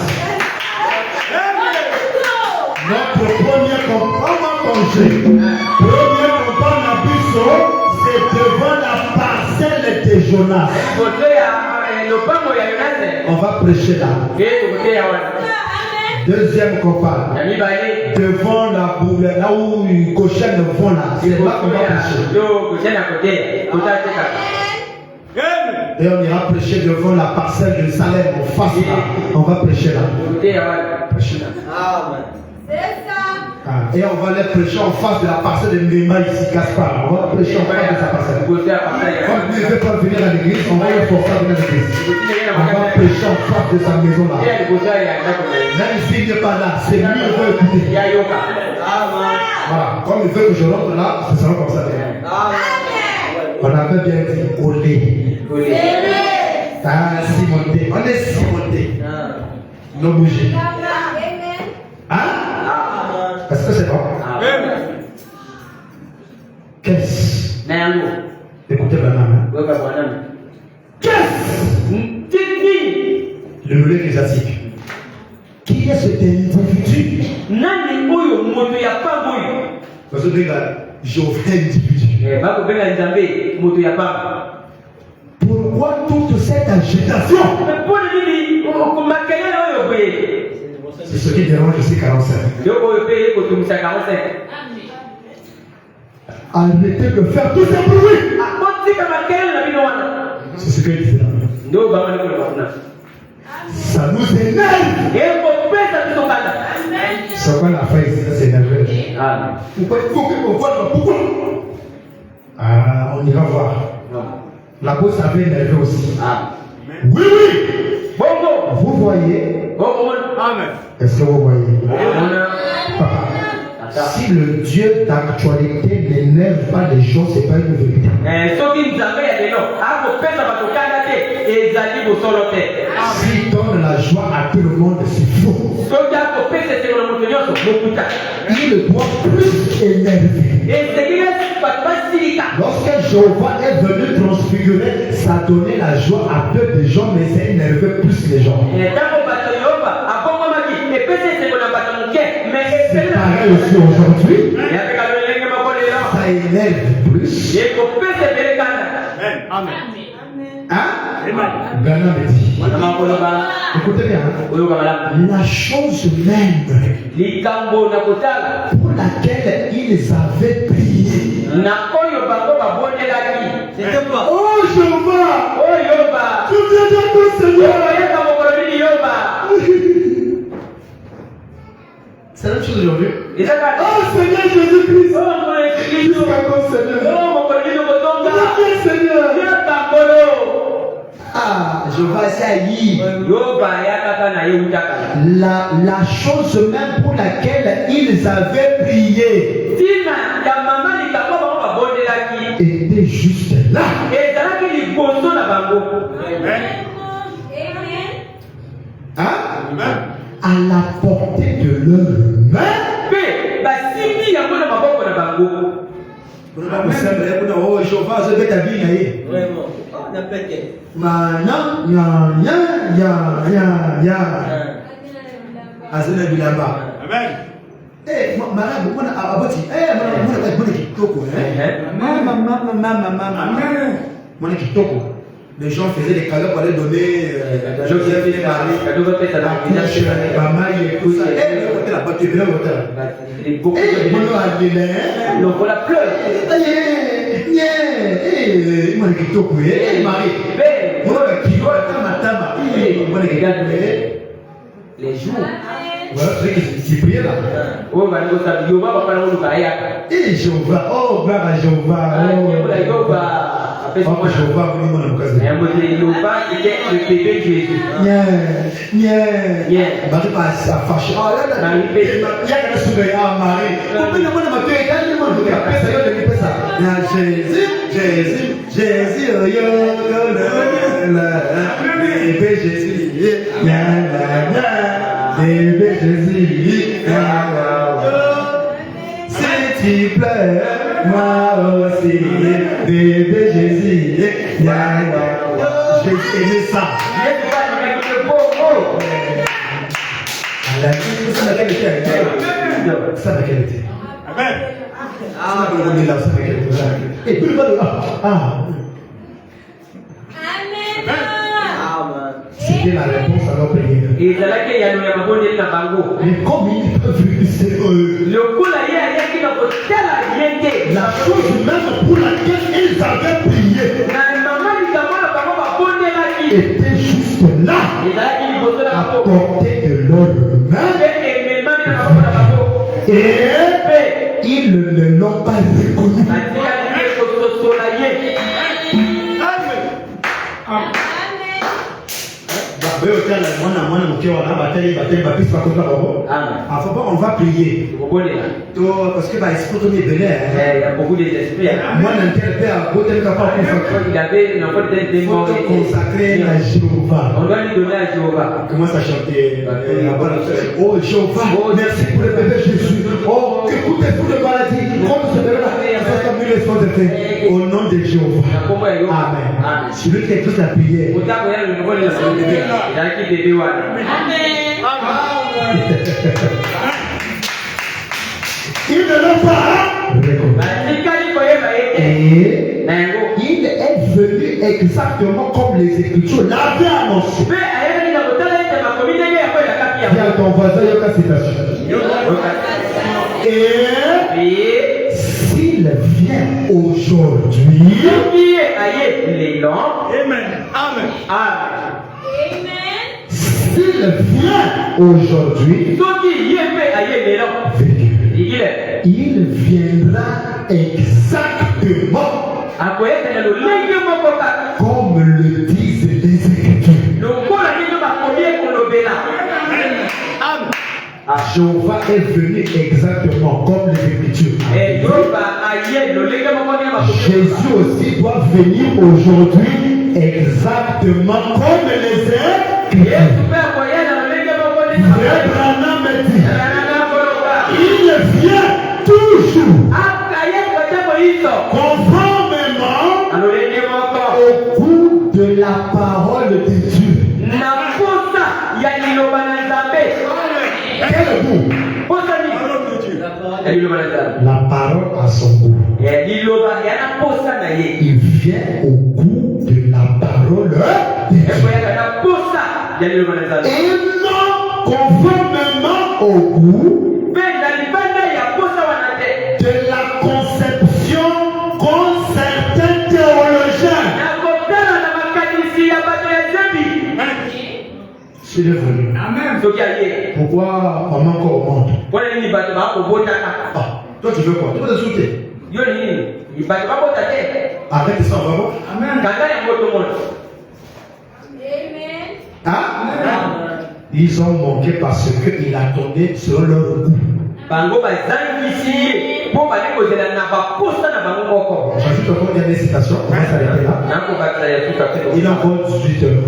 Notre première campagne, c'est devant la parcelle de Jonas. On va prêcher là. Deuxième campagne, devant la boule, là où une cochonne vont là. C'est là qu'on va prêcher. Et on ira prêcher devant la parcelle de Salem en face là. On va prêcher là. Prêcher là. Et on va aller prêcher en face de la parcelle de Néma ici, Gaspard. On va prêcher en face de sa parcelle. Comme il ne veut pas venir à l'église, on va le forcer à venir à l'église. On va prêcher en face de sa maison là. Même s'il n'est pas là, c'est lui qui veut écouter. Voilà, comme il veut que je rentre là, ce sera comme ça. On avait bien dit olé. Simonté. On est Simonté. Non bouger. Hein? Est-ce que c'est bon? Qu'est-ce? Écoutez maintenant. Qu'est-ce? Le nouvel ecclésiastique. Qui est cet individu? Parce que je vais individu. Pourquoi toute cette agitation? C'est ce qui dérange ici 45. Arrêtez de faire tout ce bruit. C'est ce qu'il disait là. Ça nous énerve. C'est quoi la phrase? C'est énervé. Pourquoi? On ira voir. La bosse avait énervé aussi. Oui. Vous voyez? Est-ce que vous voyez? Si le Dieu d'actualité n'énerve pas les gens, ce n'est pas une vérité. S'il donne la joie à tout le monde, c'est faux. Il doit plus énerver. Lorsque Jéhovah est venu transfigurer, ça donnait la joie à peu de gens, mais ça énervait plus les gens. C'est pareil aussi aujourd'hui. Ça énerve plus. Amen. Hein? Ghana me dit. Écoutez bien. La chose même pour laquelle ils avaient prié. Oh Jéhovah! Tu viens d'être Seigneur! C'est la même chose aujourd'hui. Oh Seigneur Jésus-Christ! Jusqu'à quand Seigneur? Ah, Jéhovah s'aillit. La chose même pour laquelle ils avaient prié était juste là. Hein? À la portée de leur main. Les gens faisaient des cadeaux pour aller donner. Les jours. Voilà, c'est prié là. Et Jéhovah, oh, gloire à Jéhovah. apesi Oh, mwana. Jéhovah, oui, mon amoukaze. Et Moïse Jéhovah était le bébé Jésus. Yeah. Marie pas à fâcher. Oh, là, là. Il y a quelqu'un qui se à Marie. Comment il y a mon amateur? Il y a mon amateur. Personne ne dit ça. Jésus, bébé Jésus. Bébé Jésus. Si tu pleures, moi aussi. Bébé Jésus. J'ai aimé ça. Ça n'a quelle été? Ça n'a quelle été? Amen. C'était la réponse à leur prière. Mais comme ils peuvent réussir la chose même pour laquelle ils avaient prié était juste là, à portée de leurs mains, et ils ne l'ont pas reconnu. On va prier. Parce que il y a beaucoup d'esprits. Moi, consacré à Jéhovah. On doit lui donner à Jéhovah. Comment ça chanter? Oh Jéhovah, merci pour le bébé Jésus. Oh, écoutez-vous de maladie. Comme ce bébé-là, au nom de Jéhovah. Amen. Celui qui est toute la prière. Ils ne l'ont pas reconnu. Et il est venu exactement comme les Écritures l'avaient annoncé. Dis à ton voisin, il y a une citation. Et s'il vient aujourd'hui, s'il vient aujourd'hui, il viendra exactement comme le disent les Écritures. Jéhovah est venu exactement comme les Écritures. Jésus aussi doit venir aujourd'hui exactement comme les Écritures. Frère Branham me dit, il vient toujours conformément au goût de la parole de Dieu. Quel goût? La parole a son goût. Il vient au goût de la parole de Dieu. Et non conformément au goût de la conception qu'ont certains théologiens. S'il est venu. Pourquoi on manque au monde? Ah, toi tu veux quoi? Tu veux te souter? Arrête ça, on va voir. Ah? Ils ont manqué parce qu'ils attendaient selon leur goût. J'ajoute encore une citation, on va s'arrêter là. Il est encore 18 heures.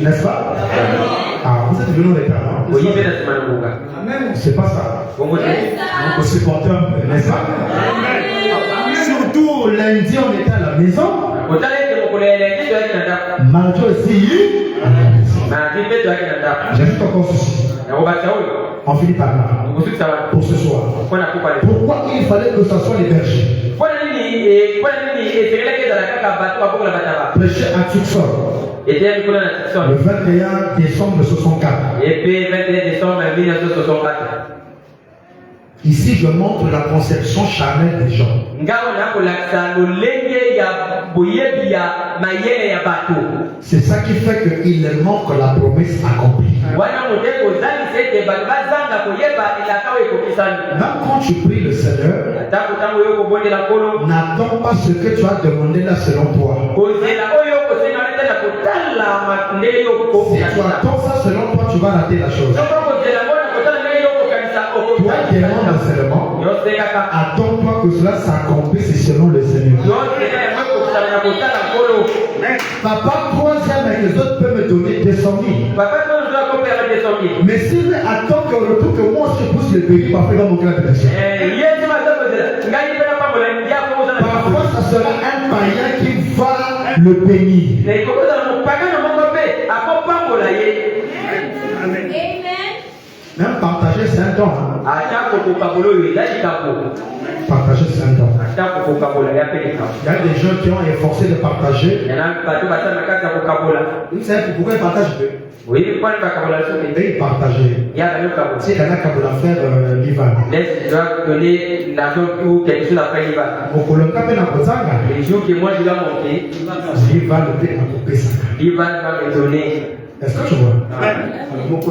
N'est-ce pas? Ah, vous êtes venus au retard, non? C'est pas ça. On peut se porter un peu, n'est-ce pas? Surtout lundi, on était à la maison. Mardi aussi, j'ajoute encore ceci. On finit par là. Pour ce soir. Pourquoi il fallait que ce soit les bergers? Prêcher à Tucson. Le 21 décembre 1964. Ici, je montre la conception charnelle des gens. C'est ça qui fait qu'il manque la promesse accomplie. Même quand tu pries le Seigneur, n'attends pas ce que tu as demandé là selon toi. Si tu attends ça selon toi, tu vas rater la chose. Toi, demande seulement, attends-toi que cela s'accomplisse selon le Seigneur. Papa, troisième, et les autres peuvent me donner 200 000. Mais si je attends que le retour que moi je pousse le pays, parfois il va manquer la direction. Parfois, ça sera un païen qui va le bénir. Même partager, c'est un don. Partager, c'est un don. Il y a des gens qui ont efforcé de partager. Vous savez pourquoi ils partagent? Oui, pourquoi ils partagent? C'est quelqu'un qui va faire l'Ivan. Je dois donner l'argent pour quelque chose après l'Ivan. Les jours que moi je dois monter, l'Ivan va me donner. Est-ce que tu vois? Les jours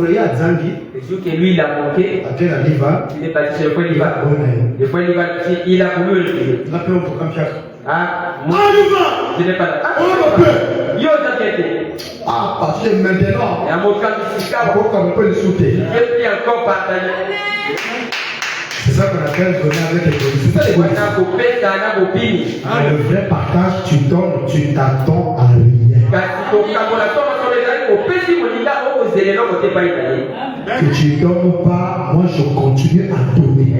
que lui il a monté, il est parti sur le point d'Ivan. Le point d'Ivan, il a voulu le faire. Ah, moi, je n'ai pas là. Ah, parce que maintenant, il y a mon camp ici, on peut le sauter. Et puis encore partager. C'est ça qu'on appelle donner avec l'égoïsme. C'est ça l'égoïsme. Le vrai partage, tu donnes, tu t'attends à rien. Que tu ne donnes pas, moi je continue à donner.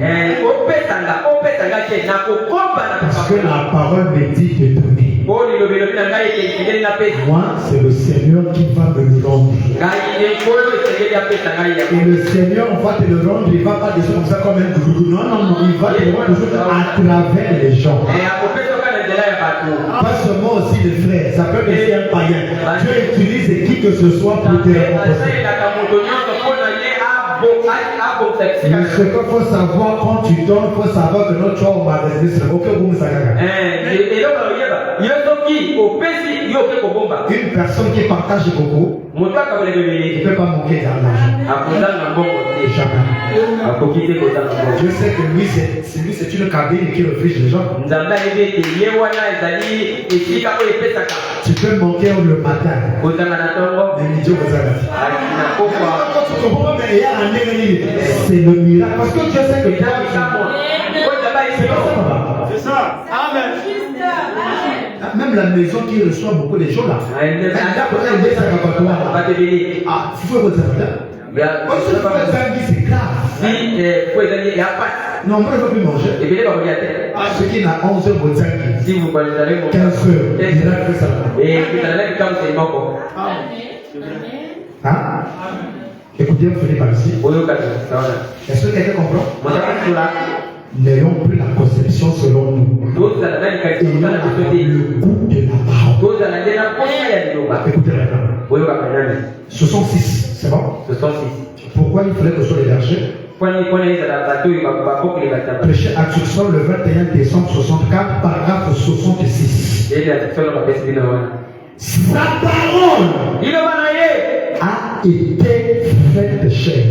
Parce que la parole me dit de donner. Moi, c'est le Seigneur qui va me le rendre. Et le Seigneur va te le rendre, il ne va pas descendre comme ça comme un gourou. Non, non, non, il va te le rendre à travers les gens. Pas seulement aussi les frères, ça peut être un païen. Dieu utilise qui que ce soit pour te rencontrer. Mais ce qu'il faut savoir quand tu donnes, il faut savoir que notre choix va rester sur le Une personne qui partage beaucoup, il ne peut pas manquer d'argent. Jamais. Je sais que lui, c'est une cabine qui reflète les gens. Tu peux manquer le matin. C'est le miracle. Parce que Dieu sait que toi, c'est ça. Amen. Même la maison qui reçoit beaucoup de gens là. Ah, il faut votre c'est grave. Non, moi je ne peux plus manger. Ce qui n'a 11 heures, 15 heures, il a fait ça. Hein? Écoutez, vous venez par ici. Est-ce que quelqu'un comprend? N'ayons plus la conception selon nous. Le goût de la parole. Écoutez maintenant. 66, c'est bon? 66. Pourquoi il fallait que ce soit les bergers? Prêché à Tucson le 21 décembre 64, paragraphe 66. Sa parole a été faite chair.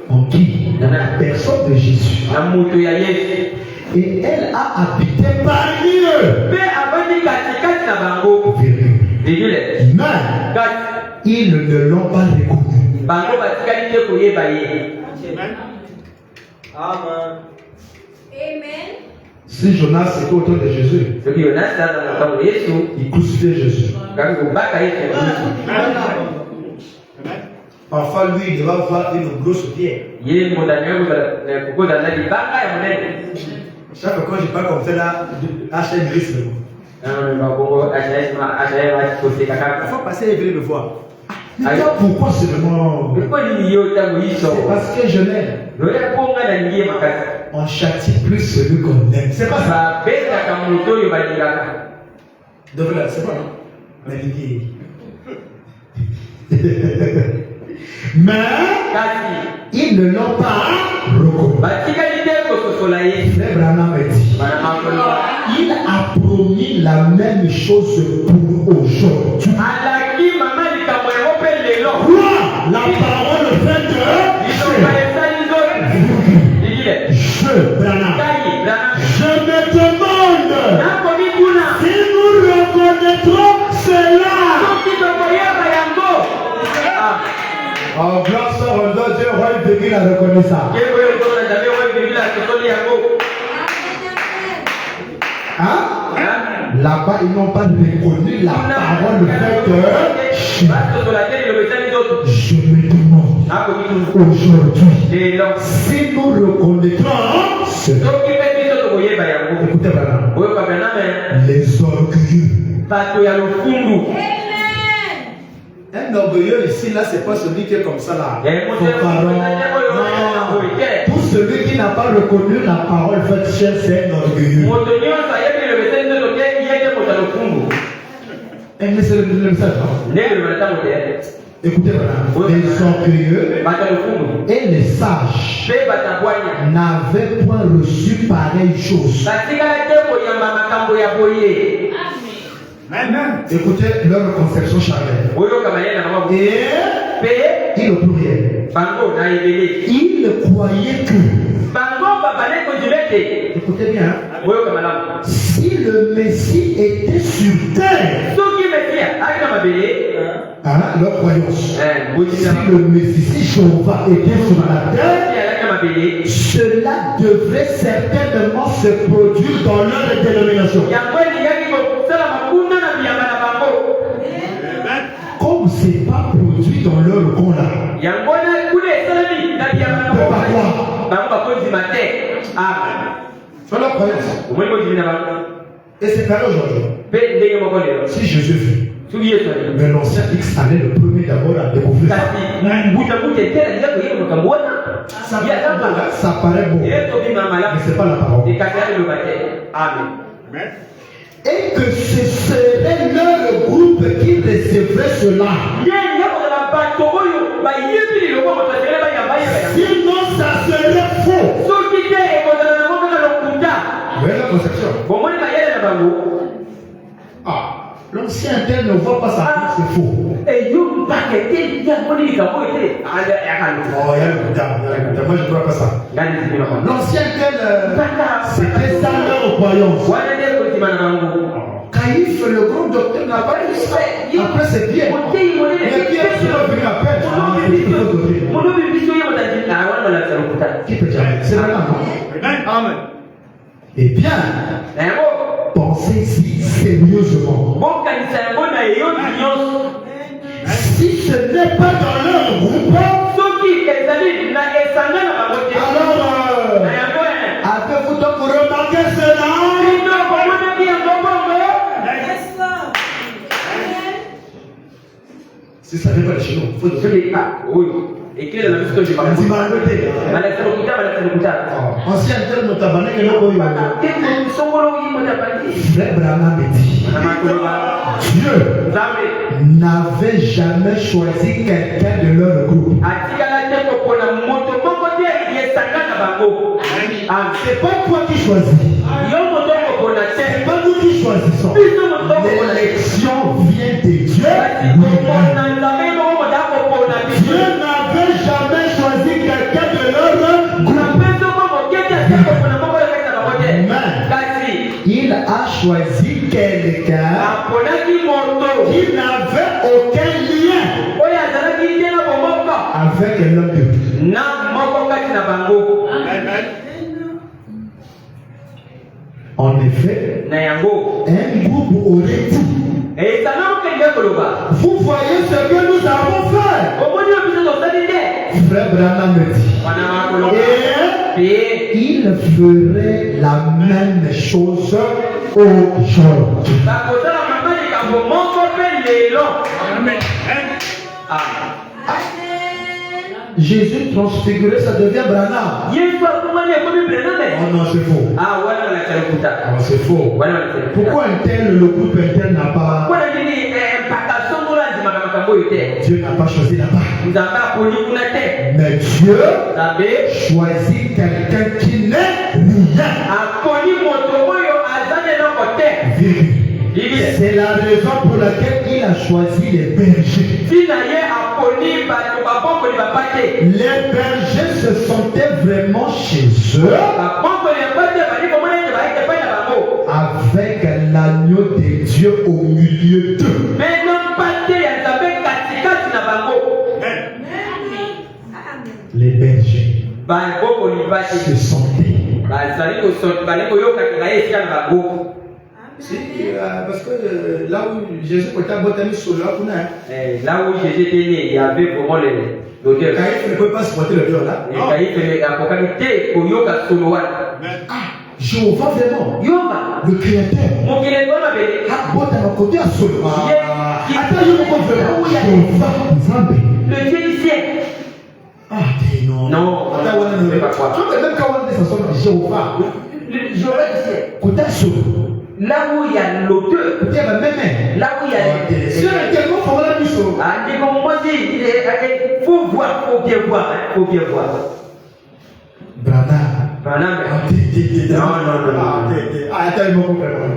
En qui? Dans la personne de Jésus. Et elle a habité parmi eux. Mais ils ne l'ont pas reconnu. Amen. Si Jonas était autour de Jésus, il crucifiait Jésus. Parfois, lui, il va avoir une grosse pierre. Chaque fois que je parle comme ça, là, HM risque. Il faut passer et venir me voir. Mais pourquoi seulement? C'est parce que je l'aime. On châtie plus celui qu'on aime. C'est pas ça. Donc là, c'est pas non. Mais mais ils ne l'ont pas reconnu. Frère Branham a dit, il a promis la même chose pour aujourd'hui. Crois la parole fait de je me demande si nous reconnaîtrons cela. Oh, grâce à Dieu, roi de la reconnaissance. Hein? Là-bas, ils n'ont pas reconnu la parole faite. Je me demande aujourd'hui si nous reconnaîtrons cela. Écoutez maintenant. Les orgueilleux. Un orgueilleux ici, là, c'est pas celui qui est comme ça, là. Tout celui qui n'a pas reconnu la parole faite, c'est un orgueilleux. Écoutez maintenant, les orgueilleux et les sages n'avaient point reçu pareille chose. Écoutez leur conception charnelle. Et il au pluriel. Ils croyaient que. Écoutez bien. Si le Messie était sur terre. Leur croyance. Si le Messie, si Jéhovah était sur la terre, cela devrait certainement se produire dans leur dénomination. Comme ce n'est pas produit dans leur camp là. C'est leur croyance. Et c'est pareil aujourd'hui. Si Jésus fut. Mais l'ancien X allait le premier d'abord à découvrir ça. Ça paraît beau. Mais ce n'est pas la parole. Amen. Et que ce serait leur groupe qui recevrait cela. Sinon, ça serait faux. Voyez la conception. L'ancien tel ne voit pas ça, c'est faux. Moi je ne vois pas ça. L'ancien tel, c'était ça leur croyance. Caïphe, le grand docteur, n'a pas dit ça. Après, c'est bien. Mais Pierre, c'est revenu après. Qui peut dire? C'est maintenant. Amen. Eh bien, pensez-y sérieusement. Si ce n'est pas dans leur groupe, alors avez-vous donc remarqué cela? Si ça n'est pas chez nous, il faut dire. Ancien terme de tabac, Dieu n'avait jamais choisi quelqu'un de leur groupe. C'est pas toi qui choisis. C'est pas nous qui choisissons. L'élection vient de Dieu. Dieu n'avait jamais choisi quelqu'un de leur groupe. Mais il a choisi quelqu'un qui n'avait aucun lien avec l'homme de Dieu. En effet, un groupe aurait dit: vous voyez ce que nous avons fait. Frère Branham me dit, et il ferait la même chose aujourd'hui. Jésus transfiguré, ça devient Branham. Oh non, c'est faux. Oh, c'est faux. Pourquoi un tel, le groupe interne n'a pas. Dieu n'a pas choisi là-bas. Mais Dieu choisit quelqu'un qui n'est rien. C'est la raison pour laquelle il a choisi les bergers. les bergers se sentaient vraiment chez eux avec l'agneau de Dieu au milieu d'eux. Les bergers se sentaient. Parce que là où Jésus était botanique sur là où Jésus était né, il y avait vraiment les l'odeur. Caïphe ne peut pas supporter l'odeur là. Jéhovah vraiment, le créateur. Le Dieu du ciel. Ah, non. Non, je ne sais pas quoi. Même quand on dit ça sonne Jéhovah. Jéhovah du ciel. Là où il y a l'odeur. Là où il y a faut voir, faut bien voir. Branham. Non.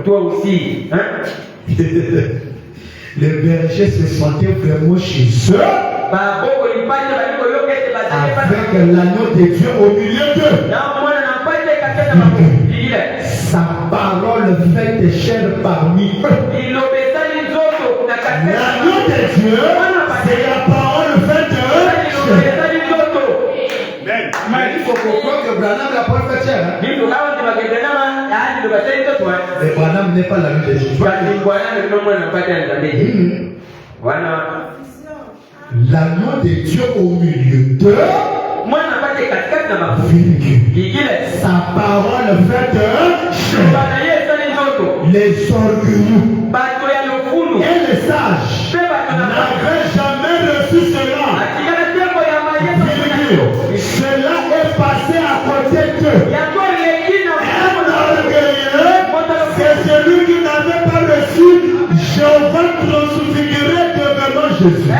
Toi aussi. Hein? Les bergers se sentaient vraiment chez eux. Avec l'agneau de Dieu au milieu d'eux. Sa parole fait chair parmi eux. L'agneau de Dieu, c'est la parole faite chair. Mais il faut comprendre que Branham n'a pas fait chair. Mais Branham n'est pas l'agneau de Dieu. L'agneau de Dieu au milieu d'eux. Sa parole faite les orgueilleux et les sages n'avaient jamais reçu cela. Cela est passé à côté d'eux. Un orgueilleux, c'est celui qui n'avait pas reçu Jéhovah transfiguré devant Jésus.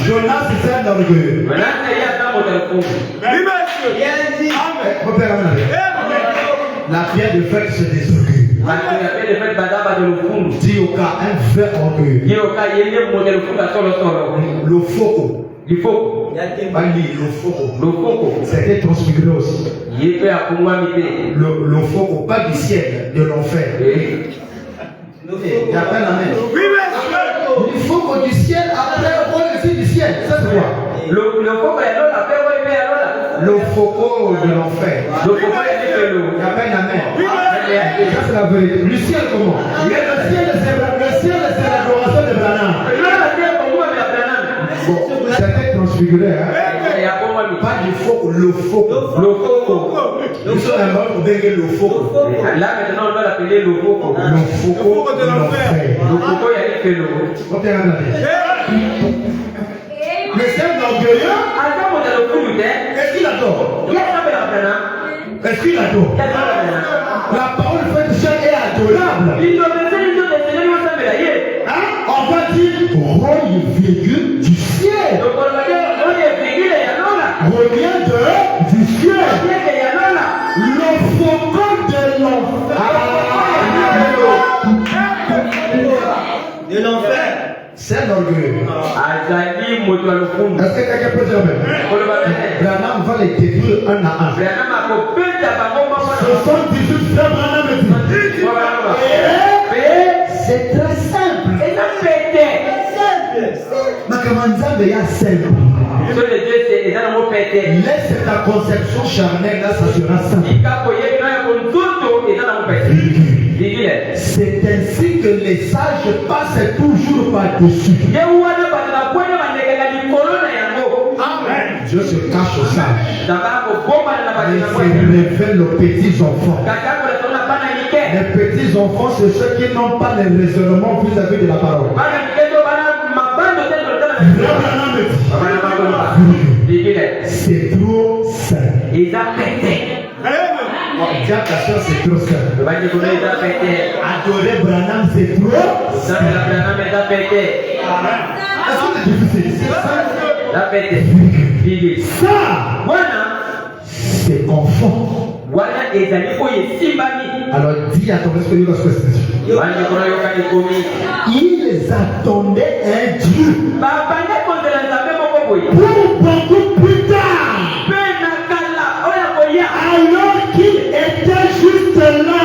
Jonas, c'est un orgueilleux. La pierre de fête, c'est des orgueils. Dis au cas, un vrai orgueil. Le foco. Le foco. C'était transfiguré aussi. Le foco, pas du ciel, de l'enfer. Il y a pas la main. Il faut que du ciel après on le du ciel. Ça c'est quoi? Le foco de l'enfer. Il y a pas la main. Ça c'est la vérité. Le ciel comment? Le ciel c'est l'adoration de Branham. Bon, c'était transfiguré. Pas du foco, le foco. Nous sommes un mot pour déguer le foco. Là maintenant on va l'appeler le foco. Le foco de l'enfer. Le foco il y a des félos. Mais c'est un orgueilleux. Est-ce qu'il adore? Est-ce qu'il adore? La parole faite chair est adorable. Hein? On va dire roi virgule du ciel. Revient du ciel. Le faucon de l'enfer. C'est un orgueil. Est-ce que quelqu'un peut dire même? Branham va les détruire un à un. 78 frères Branham dit. C'est très simple. Makamanzambe ya simple. Laisse ta conception charnelle, là, ça sera simple. C'est ainsi que les sages passent toujours par-dessus. Amen. Dieu se cache aux sages. Il se révèle aux petits enfants. Les petits enfants, c'est ceux qui n'ont pas les raisonnements vis-à-vis de la parole. C'est trop simple. Dire ta soeur, c'est trop simple. Adorer Branham, c'est trop simple. Est-ce que c'est difficile? Ça, c'est confort. Alors dis à ton esprit, ils attendaient un Dieu beaucoup plus tard, alors qu'il était juste là,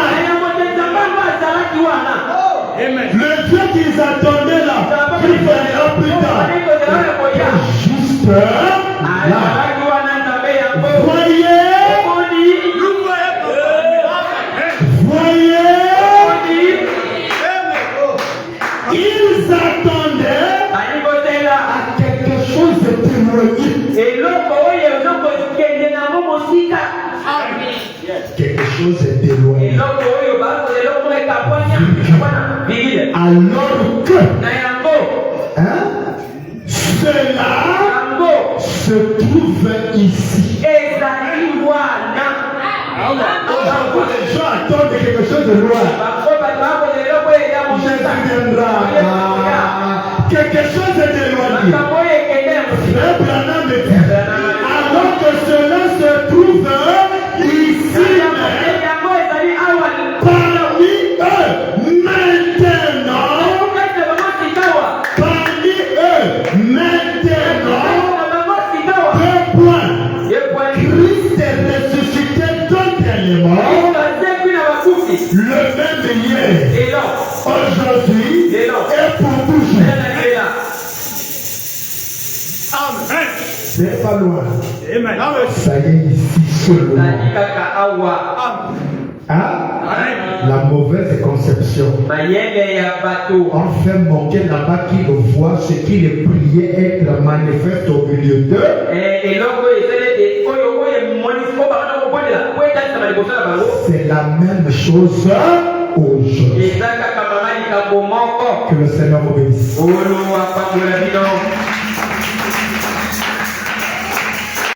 le Dieu qu'ils attendaient là, qui viendra plus tard, juste là. Ils attendaient à quelque chose d'éloigné. Quelque chose d'éloigné. Alors que cela se trouve ici. Les gens attendent quelque chose de loin. Jésus viendra. Quelque chose d'éloigné. Frère Branham me dit, alors que cela se trouve ici, parmi eux, maintenant, deux points. Christ est ressuscité totalement, le même hier, aujourd'hui et pour toujours. C'est pas loin. Ça y est ici seulement. La mauvaise conception. On fait manquer là-bas qui le voit ce qu'il est prié être manifeste au milieu d'eux. C'est la même chose aujourd'hui. Que le Seigneur vous bénisse.